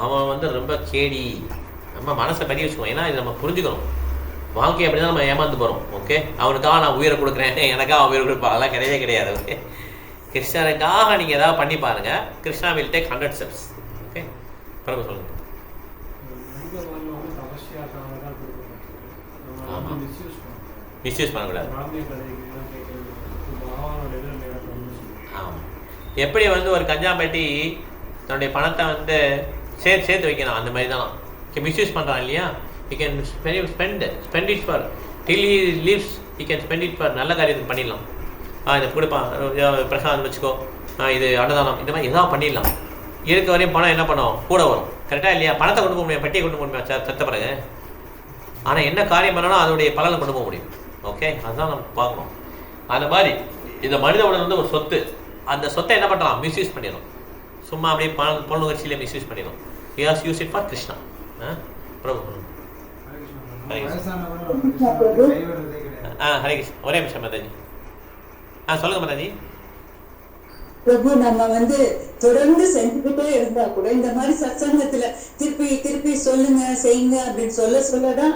அவன் வந்து ரொம்ப கேடி. நம்ம மனசை பதிய வச்சுக்கோம். ஏன்னா இது நம்ம புரிஞ்சுக்கணும். வாழ்க்கை அப்படி தான் நம்ம ஏமாந்து போகிறோம். ஓகே, அவனுக்காக நான் உயிரை கொடுக்குறேன், எனக்காக உயிரை கொடுப்பா, அதெல்லாம் கிடையவே கிடையாது. ஓகே, கிருஷ்ணனுக்காக நீங்கள் ஏதாவது பண்ணி பாருங்கள், Krishna will take 100 steps. Okay, பிறகு சொல்லுங்கள். மிஸ்யூஸ் பண்ணக்கூடாது. ஆமாம், எப்படி வந்து ஒரு கஞ்சாம்பட்டி தன்னுடைய பணத்தை வந்து சேர்த்து வைக்கணும், அந்த மாதிரி தான் மிஸ்யூஸ் பண்ணுறான் இல்லையா. he can spend it for till he lives, he can spend it for நல்ல காரியத்துக்கு பண்ணிடலாம். இதை கொடுப்பான், பிரசாதம் வச்சுக்கோ, இது அன்னதானம், இந்த மாதிரி எதாவது பண்ணிடலாம். இருக்க வரையும் பணம் என்ன பண்ணும், கூட வரும். கரெக்டாக இல்லையா? பணத்தை கொண்டு போக முடியும், பெட்டியை கொண்டு போக முடியும் செத்த பிறகு. ஆனால் என்ன காரியம் பண்ணாலும் அதோடைய பலனை கொண்டு போக முடியும். ஓகே, அதுதான் நம்ம பார்க்கணும். அந்த மாதிரி இந்த மனித உடல் வந்து ஒரு சொத்து. அந்த சொத்தை என்ன பண்ணுறான், மிஸ்யூஸ் பண்ணிடும். சும்மா அப்படியே பொருள் நிகழ்ச்சியில் மிஸ்யூஸ் பண்ணிடும். he has used it for Krishna. பிரபு ஹரே கிருஷ்ணா. ஒரே நிமிஷம் மாதாஜி. சொல்லுங்க மாதாஜி. பிரபு, நம்ம வந்து தொடர்ந்து செஞ்சுக்கிட்டே இருந்தா கூட இந்த மாதிரி சத்சங்கத்துல திருப்பி திருப்பி சொல்லுங்க, செய்யுங்க அப்படின்னு சொல்லதான்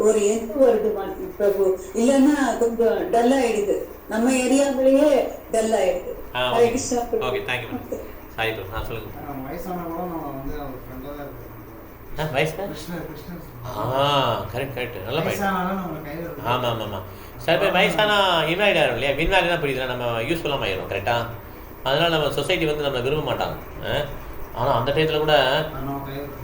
ஒரு எந்த வருது மாதிரி பிரபு. இல்லைன்னா கொஞ்சம் டல் ஆயிடுது, நம்ம ஏரியாவிலேயே டல் ஆயிடுது. Hare Krishna. Okay, thank you. Sorry பிரபு. சொல்லுங்க. கரெக்ட். நல்ல பையன். ஆமாம். சில பேர் வயசானா இன்வால்வ் ஆகிடும் இல்லையா? இன்வால்வ் தான் புரியுது, நம்ம யூஸ்ஃபுல்லாக ஆகிடும். கரெக்டாக. அதனால் நம்ம சொசைட்டி வந்து நம்மளை விரும்ப மாட்டாங்க. ஆனால் அந்த டயத்தில் கூட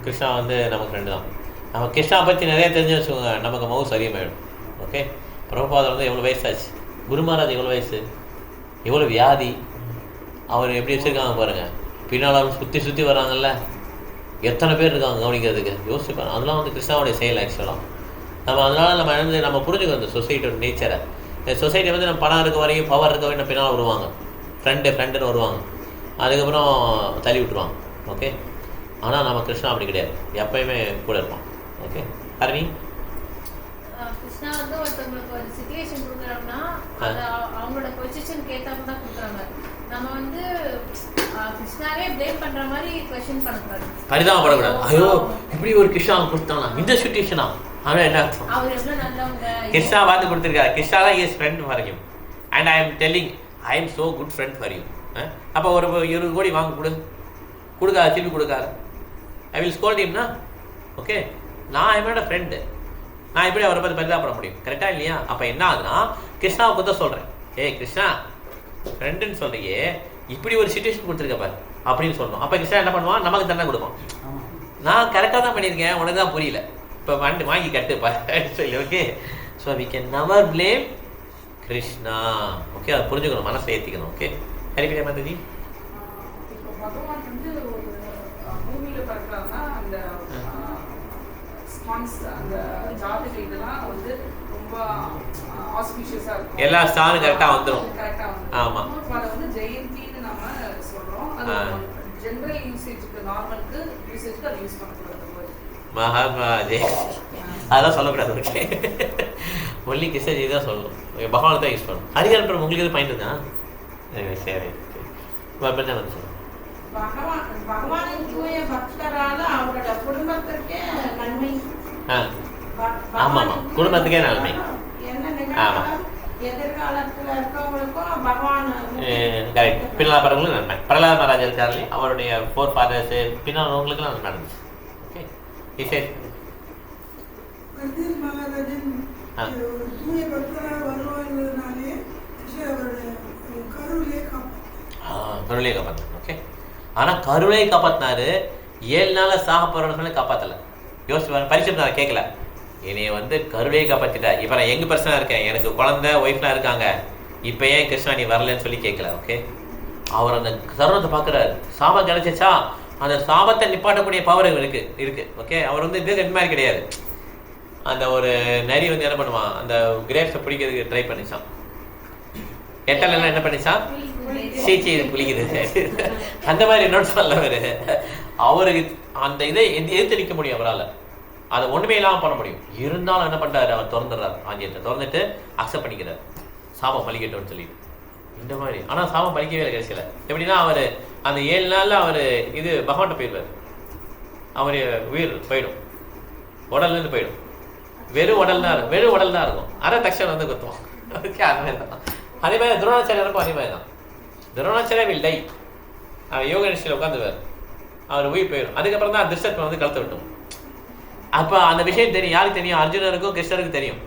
கிருஷ்ணா வந்து நமக்கு ஃப்ரெண்டு தான். நம்ம கிருஷ்ணா பற்றி நிறைய தெரிஞ்சு வச்சுக்கோங்க, நமக்கு மவுஸ் அதிகமாகிடும். ஓகே, பிரபுபாதர் வந்து எவ்வளோ வயசாச்சு, குரு மகாராஜ் எவ்வளோ வயசு, எவ்வளோ வியாதி, அவர் எப்படி வச்சுருக்காங்க பாருங்கள். பின்னாலும் சுற்றி வராங்கல்ல, எத்தனை பேர் இருக்காங்க கவனிக்கிறதுக்கு, யோசிப்பாங்க. அதெல்லாம் வந்து கிருஷ்ணாவுடைய செயல் ஆக்சுவலாக. அதனால் நம்ம வந்து நம்ம புரிஞ்சுக்கணும் இந்த சொசைட்டியோட நேச்சரை. இந்த சொசைட்டி வந்து நம்ம பணம் இருக்க வரையும், பவர் இருக்க வரையும் பின்னால் வருவாங்க, ஃப்ரெண்டுன்னு வருவாங்க, அதுக்கப்புறம் தள்ளி விட்டுருவாங்க. ஓகே, ஆனால் நம்ம கிருஷ்ணா அப்படி கிடையாது, எப்பயுமே கூட இருப்பான். ஓகே, ஹரணி. கிருஷ்ணா வந்து ஒருத்தவங்களுக்கு ஒரு சிச்சுவேஷன் கொடுக்குறாங்கன்னா அது அவங்களோட பொசிஷனுக்கு ஏற்றாம தான் கொடுக்குறாங்க. நம்ம வந்து கிருஷ்ணாவே ப்ளேம் பண்ற மாதிரி क्वेश्चन பண்ணக்கூடாது, பரிதாபப்படக்கூடாது. ஐயோ இப்படி ஒரு கிருஷ்ணா கொடுத்தானா, இந்த சிச்சுவேஷனா, ஆனால் என்ன அர்த்தம்? அவர் எவ்வளோ நல்லவங்க, கிருஷ்ணா பார்த்து கொடுத்துருக்காரு. கிருஷ்ணா தான் is friend for him and I am telling I am so good friend for you. அப்போ ஒரு 20 கோடி வாங்க கொடுக்காது, திருப்பி கொடுக்காது. ஐ வில் ஸ்கோல்ட் ஹிம்னா. ஓகே, நான் என்னோட ஃப்ரெண்டு, நான் எப்படி அவரை பற்றி பரிதாபப்பட முடியும்? கரெக்டாக இல்லையா? அப்போ என்ன ஆகுதுன்னா, கிருஷ்ணாவுக்கு தான் சொல்கிறேன், ஏய் கிருஷ்ணா ஃப்ரெண்டுன்னு சொல்கிறியே, இப்படி ஒரு சிச்சுவேஷன் கொடுத்துருக்க பாரு அப்படின்னு சொல்லணும். அப்போ கிருஷ்ணா என்ன பண்ணுவான், நமக்கு தண்டனை கொடுப்பான். நான் கரெக்டாக தான் பண்ணியிருக்கேன், உனக்கு தான் புரியல, இப்போ வாங்கி கட்டுப்பா சொல்லி. Okay, so we can never blame Krishna. Okay, அதை புரிஞ்சுக்கணும், மனசை ஏற்றிக்கணும். ஓகே, ஹரிபிரியா மாதாஜி. இப்போ பகவான் வந்து ஒரு பூமியில் பிறக்கிறாங்கன்னா அந்த அந்த ஜாதக இதெல்லாம் வந்து ரொம்ப ஆஸ்பிஷியஸாக இருக்கும், எல்லா ஸ்டாரும் கரெக்டாக வந்துடும். ஆமாம், அதை வந்து ஜெயந்தின்னு நம்ம சொல்கிறோம். அது ஜென்ரல் யூசேஜுக்கு, நார்மலுக்கு யூசேஜுக்கு அதை யூஸ் பண்ணக்கூடாது. மகாத்மா ஜெய் அதெல்லாம் சொல்லக்கூடாது. ஓகே, ஒன்லி கிருஷ்ணஜி தான் சொல்லணும், பகவானை தான் யூஸ் பண்ணணும். ஹரிஹரன் உங்களுக்கு எது பாயிண்ட் தான்? சரி, வந்து சொல்லுங்கள். பகவானின் தூய பக்தரால அவரோட குடும்பத்திற்கே நன்மை. ஆமாம், குடும்பத்துக்கே நன்மை. ஆமாம், எதிர்காலத்தில் இருக்கவங்களுக்கும் பகவான் கரெக்ட். பின்னால் பரவங்களும் நன்மை. பிரகலாத மகாராஜா இருக்காரு, அவருடைய 4 fathers பின்னால் அவங்களுக்குலாம் நன்மை நடந்துச்சு. ஓகே, மகாராஜன் தூய பக்தராக வருவாங்கிறதுனாலே அவருடைய கருளையை காப்பாற்றினார். ஓகே, ஆனால் கருளையை காப்பாற்றினாரு, 7 நாளில் சாக போகிறவங்க காப்பாற்றலை. யோசிச்சு பரிசு கேட்கல, என்னைய வந்து கருவே காப்பாற்றிட்ட. இப்போ நான் எங்கள் பர்சனாக இருக்கேன், எனக்கு குழந்தை ஒய்ஃப்லாம் இருக்காங்க, இப்போ ஏன் கிருஷ்ணா நீ வரலன்னு சொல்லி கேட்கல. ஓகே, அவர் அந்த தருணத்தை பார்க்குறாரு. சாபம் கிடைச்சிச்சா, அந்த சாபத்தை நிப்பாட்டக்கூடிய பவர் இருக்கு. ஓகே, அவர் வந்து இது மாதிரி கிடையாது. அந்த ஒரு நரி வந்து என்ன பண்ணுவான், அந்த கிரேப்ஸை பிடிக்கிறதுக்கு ட்ரை பண்ணிச்சான். எட்டலாம் என்ன பண்ணிச்சான், சீச்சி குளிக்குது. அந்த மாதிரி என்னோட சொல்ல அவருக்கு அந்த இதை எதிர்த்து நிற்க முடியும் அவரால், அதை ஒன்றுமே இல்லாமல் பண்ண முடியும். இருந்தாலும் என்ன பண்ணுறாரு, அவர் திறந்துடுறாரு, ஆஞ்சத்தை திறந்துட்டு அக்செப்ட் பண்ணிக்கிறார், சாபம் பழிக்கட்டும்னு சொல்லிட்டு. இந்த மாதிரி ஆனால் சாபம் பழிக்கவே இல்லை கடைசியில். எப்படின்னா அவர் அந்த 7 நாளில் அவர் இது பகவான்கிட்ட போயிடுவார். அவர் உயிர் போயிடும், உடல்லேருந்து போயிடும், வெறும் உடல் தான் இருக்கும். அரை தக்ஷன் வந்து குத்துவான். அதுக்கு அது மாதிரி தான். அதே மாதிரி துரோணாச்சாரியருக்கும் அதே மாதிரி தான். துரோணாச்சாரியா வில் டை, அவர் யோக நிஷ்டையில் உட்காந்துவார், அவர் உயிர் போயிடும். அதுக்கப்புறம் தான் திருஷ்டத்தை வந்து கழுத்த விட்டோம். அப்போ அந்த விஷயம் தெரியும், யாருக்கு தெரியும், அர்ஜுனருக்கும் கிருஷ்ணருக்கும் தெரியும்.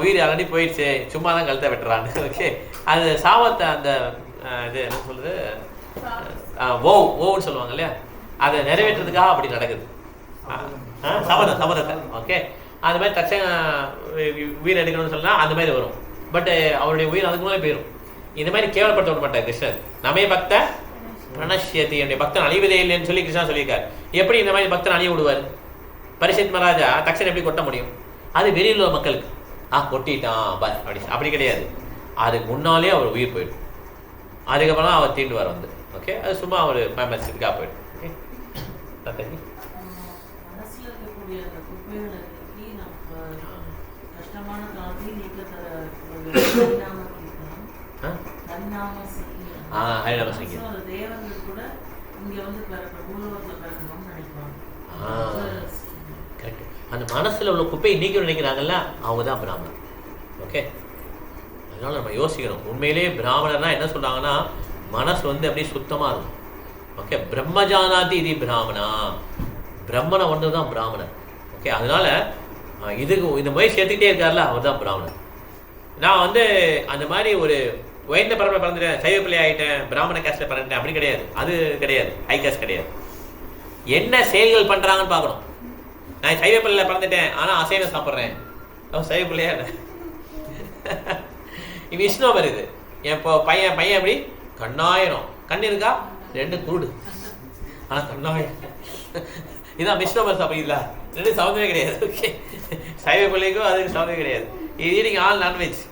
உயிர் ஆல்ரெடி போயிடுச்சு, சும்மா தான் கழுத்த வெட்டுறான்னு. ஓகே, அது சாபத்தை அந்த இது என்ன சொல்றது, ஓன்னு சொல்லுவாங்க இல்லையா, அதை நிறைவேற்றுறதுக்காக அப்படி நடக்குது. சபதத்தை. ஓகே, அந்த மாதிரி தச்ச உயிர் எடுக்கணும்னு சொன்னால் அந்த மாதிரி வரும். பட் அவருடைய உயிர் அதுக்கு மேலே போயிடும். இந்த மாதிரி கேவலப்படுத்த விட மாட்டார் கிருஷ்ணர். நமே பக்த பிரணஷ்யதி, என்னுடைய பக்தன் அழிவதே இல்லைன்னு சொல்லி கிருஷ்ணா சொல்லியிருக்காரு. எப்படி இந்த மாதிரி பக்தன் அழிய விடுவார்? பரிஷத் மகாராஜா தக்ஷன் எப்படி கொட்ட முடியும்? அது வெளியில் உள்ள மக்களுக்கு கொட்டிட்டான் அப்படி கிடையாது. அதுக்கு முன்னாலே அவர் உயிர் போயிடும். அதுக்கப்புறம் அவர் தீண்டுவார் வந்து. ஓகே, அது சும்மா அவர் ஃபேமஸுக்காக போயிடும். மனசுல இருக்கக்கூடிய அந்த குப்பைகளை நீக்கி நம்ம கஷ்டமான காலத்தையும் நீக்க தேவர்கள் கூட இங்க வந்து பூலோகத்தில் பிறக்கணும்னு நினைப்பாங்க. அந்த மனசுல உள்ள குப்பையை நீக்க நினைக்கிறாங்கல்ல, அவங்க தான் பிராமணர். ஓகே, அதனால நம்ம யோசிக்கணும். உண்மையிலேயே பிராமணர்னா என்ன சொல்றாங்கன்னா, மனசு வந்து அப்படியே சுத்தமா இருக்கும். ஓகே, பிரம்மஜானாதி இது பிராமணா, பிரம்மனை ஒன்று தான் பிராமணர். ஓகே, அதனால இதுக்கு இந்த முயற்சி சேர்த்துக்கிட்டே இருக்காருல்ல, அவர் தான் பிராமணர். நான் வந்து அந்த மாதிரி ஒரு உயர்ந்த பரம்பரை பிறந்துட்டேன், சைவ பிள்ளை ஆகிட்டேன், பிராமண கேஸ்ட்ல பிறந்துட்டேன் அப்படி கிடையாது. அது கிடையாது, ஹை கேஸ்ட் கிடையாது. என்ன செயல்கள் பண்றாங்கன்னு பார்க்கணும். நான் சைவ பிள்ளையில பிறந்துட்டேன், ஆனால் அசைவம் சாப்பிட்றேன், அவன் சைவ பிள்ளையா விஷ்ணு வருது. என் பையன் அப்படி கண்ணாயிரம் கண் இருக்கா, 2 குருடு, ஆனால் கண்ணாயிரம். இதுதான் விஷ்ணு அப்படி இல்லை, 2 சம்மந்தமே கிடையாது. ஓகே, சைவ பிள்ளைக்கும் அதுக்கு சம்மந்தமே கிடையாது. இது eating all non veg,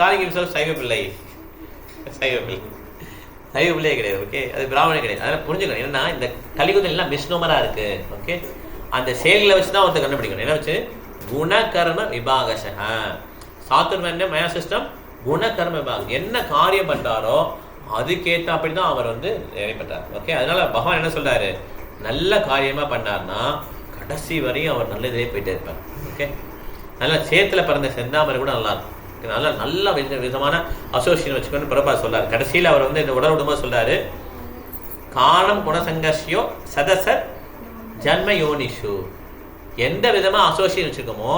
calling himself சைவ பிள்ளை, சைவ பிள்ளையே கிடையாது. ஓகே, அது பிராமணன் கிடையாது. அதனால் புரிஞ்சுக்கணும். என்னன்னா இந்த கலியுகத்தில் எல்லாம் மிஸ்னோமரா இருக்கு. ஓகே, அந்த செயல்களை வச்சு தான் ஒருத்தர் கண்டுபிடிக்கணும். என்ன வச்சு, குணகர்ம விபாகச சாத்துர்மன்ய மயா சிஸ்டம் குணகர்ம விபாகம். என்ன காரியம் பண்றாரோ அதுக்கேற்ற அப்படி தான் அவர் வந்து நிறைவேற்றார். ஓகே, அதனால பகவான் என்ன சொல்றாரு, நல்ல காரியமா பண்ணார்னா கடைசி வரையும் அவர் நல்ல இதிலே போயிட்டே இருப்பார். ஓகே, நல்ல சேத்துல பிறந்த செந்தாமரை கூட நல்லா இருக்கும். நல்ல விதமான அசோசியேஷன் வச்சுக்கணும்னு பிரபா சொல்றாரு. கடைசியில் அவர் வந்து இந்த உடல் விடும்போது சொல்றாரு, காரணம் குணசங்கர்ஷியோ சதசத் ஜன்ம யோனிஷு. எந்த விதமாக அசோசியேஷன் வச்சுக்கோமோ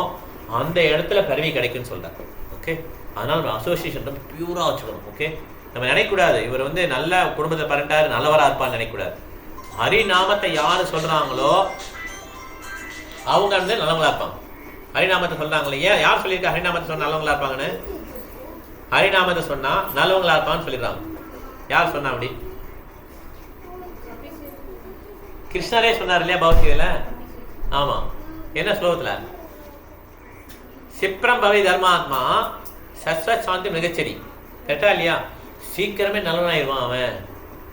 அந்த இடத்துல கருவி கிடைக்குன்னு சொல்றாரு. ஓகே, அதனால நம்ம அசோசியேஷன் ரொம்ப பியூராக வச்சுக்கணும். ஓகே, நம்ம நினைக்கக்கூடாது இவர் வந்து நல்ல குடும்பத்தை பரண்டாரு நல்லவராக இருப்பான்னு நினைக்கக்கூடாது. ஹரிநாமத்தை யார் சொல்றாங்களோ அவங்க வந்து நல்லவங்களா இருப்பாங்க. ஹரிநாமத்தை சொல்றாங்களே, ஏன் யார் சொல்லியிருக்கா ஹரிநாமத்தை சொன்னா நல்லவங்களா இருப்பாங்கன்னு? ஹரிநாமத்தை சொன்னா நல்லவங்களா இருப்பான்னு சொல்லிடுறாங்க. யார் சொன்னா அப்படி? கிருஷ்ணரே சொன்னார் இல்லையா பௌத்தியில? ஆமா, என்ன ஸ்லோகத்துல? சிப்ரம் பவி தர்மாத்மா சஸ்வத் சாந்தி மிகச்சரி. கேட்டா இல்லையா? சீக்கிரமே நல்லவனாயிருவான் அவன்.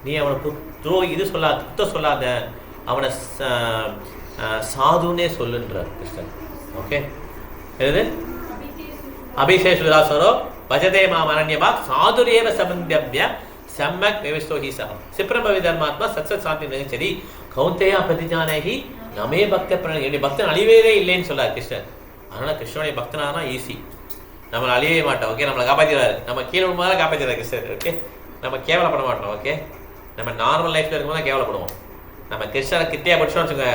நீ அவனை இது சொல்லாத, குத்த சொல்லாத, அவனை சாதுன்னே சொல்லுன்றார் கிருஷ்ணன். ஓகே, எது அபிஷேஷுதாசரோ பஜதே மாம் அரண்யபாக் சாதுரேவ சம்பந்தவ்ய சம்மக் விவஸ்தோஹி சஹ சிப்ரம்பவி தர்மாத்மா சத்சத் சாந்தி மிகச்சரி கௌந்தேயா பிரதிஜானேஹி நமே பக்த பிரண. என்னுடைய பக்தன் அழியவே இல்லைன்னு சொல்லார் கிருஷ்ணன். அதனால கிருஷ்ணனுடைய பக்தனானா ஈஸி, நம்மளை அழியவே மாட்டோம். ஓகே, நம்மளை காப்பாற்றிடுவாரு, நம்ம கீழே விடும்போது காப்பாற்றிடுறாரு கிருஷ்ணன். ஓகே, நம்ம கேவலப்பட மாட்டோம். ஓகே, நம்ம நார்மல் லைஃப்ல இருக்கும்போது கேவலப்படுவோம். நம்ம கிருஷ்ணனை கிட்டே படிச்சோம்னு வச்சுக்கோங்க,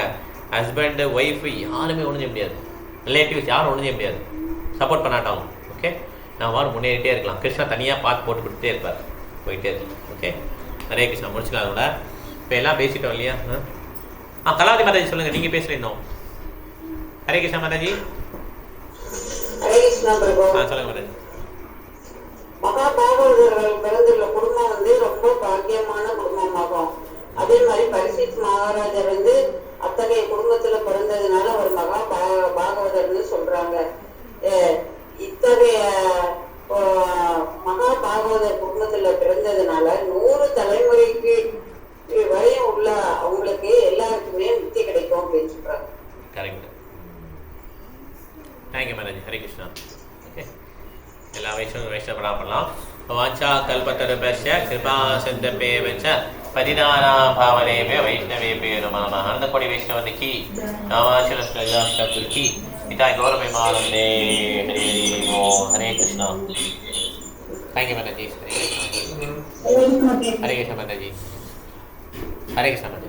ஹஸ்பண்டு ஒய்ஃபு யாருமே ஒன்றும் செய்ய முடியாது, ரிலேட்டிவ்ஸ் யாரும் ஒன்றும் செய்ய முடியாது, சப்போர்ட் பண்ணாட்டாலும். ஓகே, நம்ம வாரம் முன்னேறிட்டே இருக்கலாம். கிருஷ்ணா தனியாக பார்த்து போட்டு கொடுத்துட்டே இருப்பார், போயிட்டே இருக்கலாம். ஓகே, ஹரே கிருஷ்ணா. முடிச்சுக்கலாம் கூட. இப்போ எல்லாம் பேசிட்டோம் இல்லையா? கலாவதி மாதாஜி சொல்லுங்கள், நீங்கள் பேசல இன்னும். ஹரே கிருஷ்ணா மாதாஜி. ஹரே கிருஷ்ணா பிரபு. சொல்லுங்க மாதாஜி. மகாபாகவதர்கள் பிறந்துள்ள குடும்பம் ரொம்ப பாக்கியமான குடும்பமாகும். அதே மாதிரி பரிசித் மகாராஜர் அத்தகைய குடும்பத்துல பிறந்ததுனால ஒரு பாகவதர்னு சொல்றாங்க. இத்தகைய மகாபாகவதர் குடும்பத்துல பிறந்ததுனால 100 தலைமுறைக்கு வரையும் உள்ள அவங்களுக்கு எல்லாருக்குமே முக்தி கிடைக்கும் அப்படின்னு சொல்றாங்க. Correct. Thank you Mataji. Hare Krishna. Okay, எல்லா வைஷ்ணவ பண்ணலாம். வாஞ்சா கல்பத்தருபஸ்ய கிருபா சிந்தப்பேவச்ச பதினானாம் பாவனேபே வைஷ்ணவேபே நமः. அந்த கோடி வைஷ்ணவனுக்கு நாமாச்சல ஸ்ரீலாஸ்தகுருக்கு இதாய் கௌரவமானந்தே. ஹரே ஓம். ஹரே கிருஷ்ணா. தேங்க்யூ மாதாஜி. ஹரே கிருஷ்ணா. ஹரே கிருஷ்ணா மாதாஜி. ஹரே கிருஷ்ணா மாதாஜி.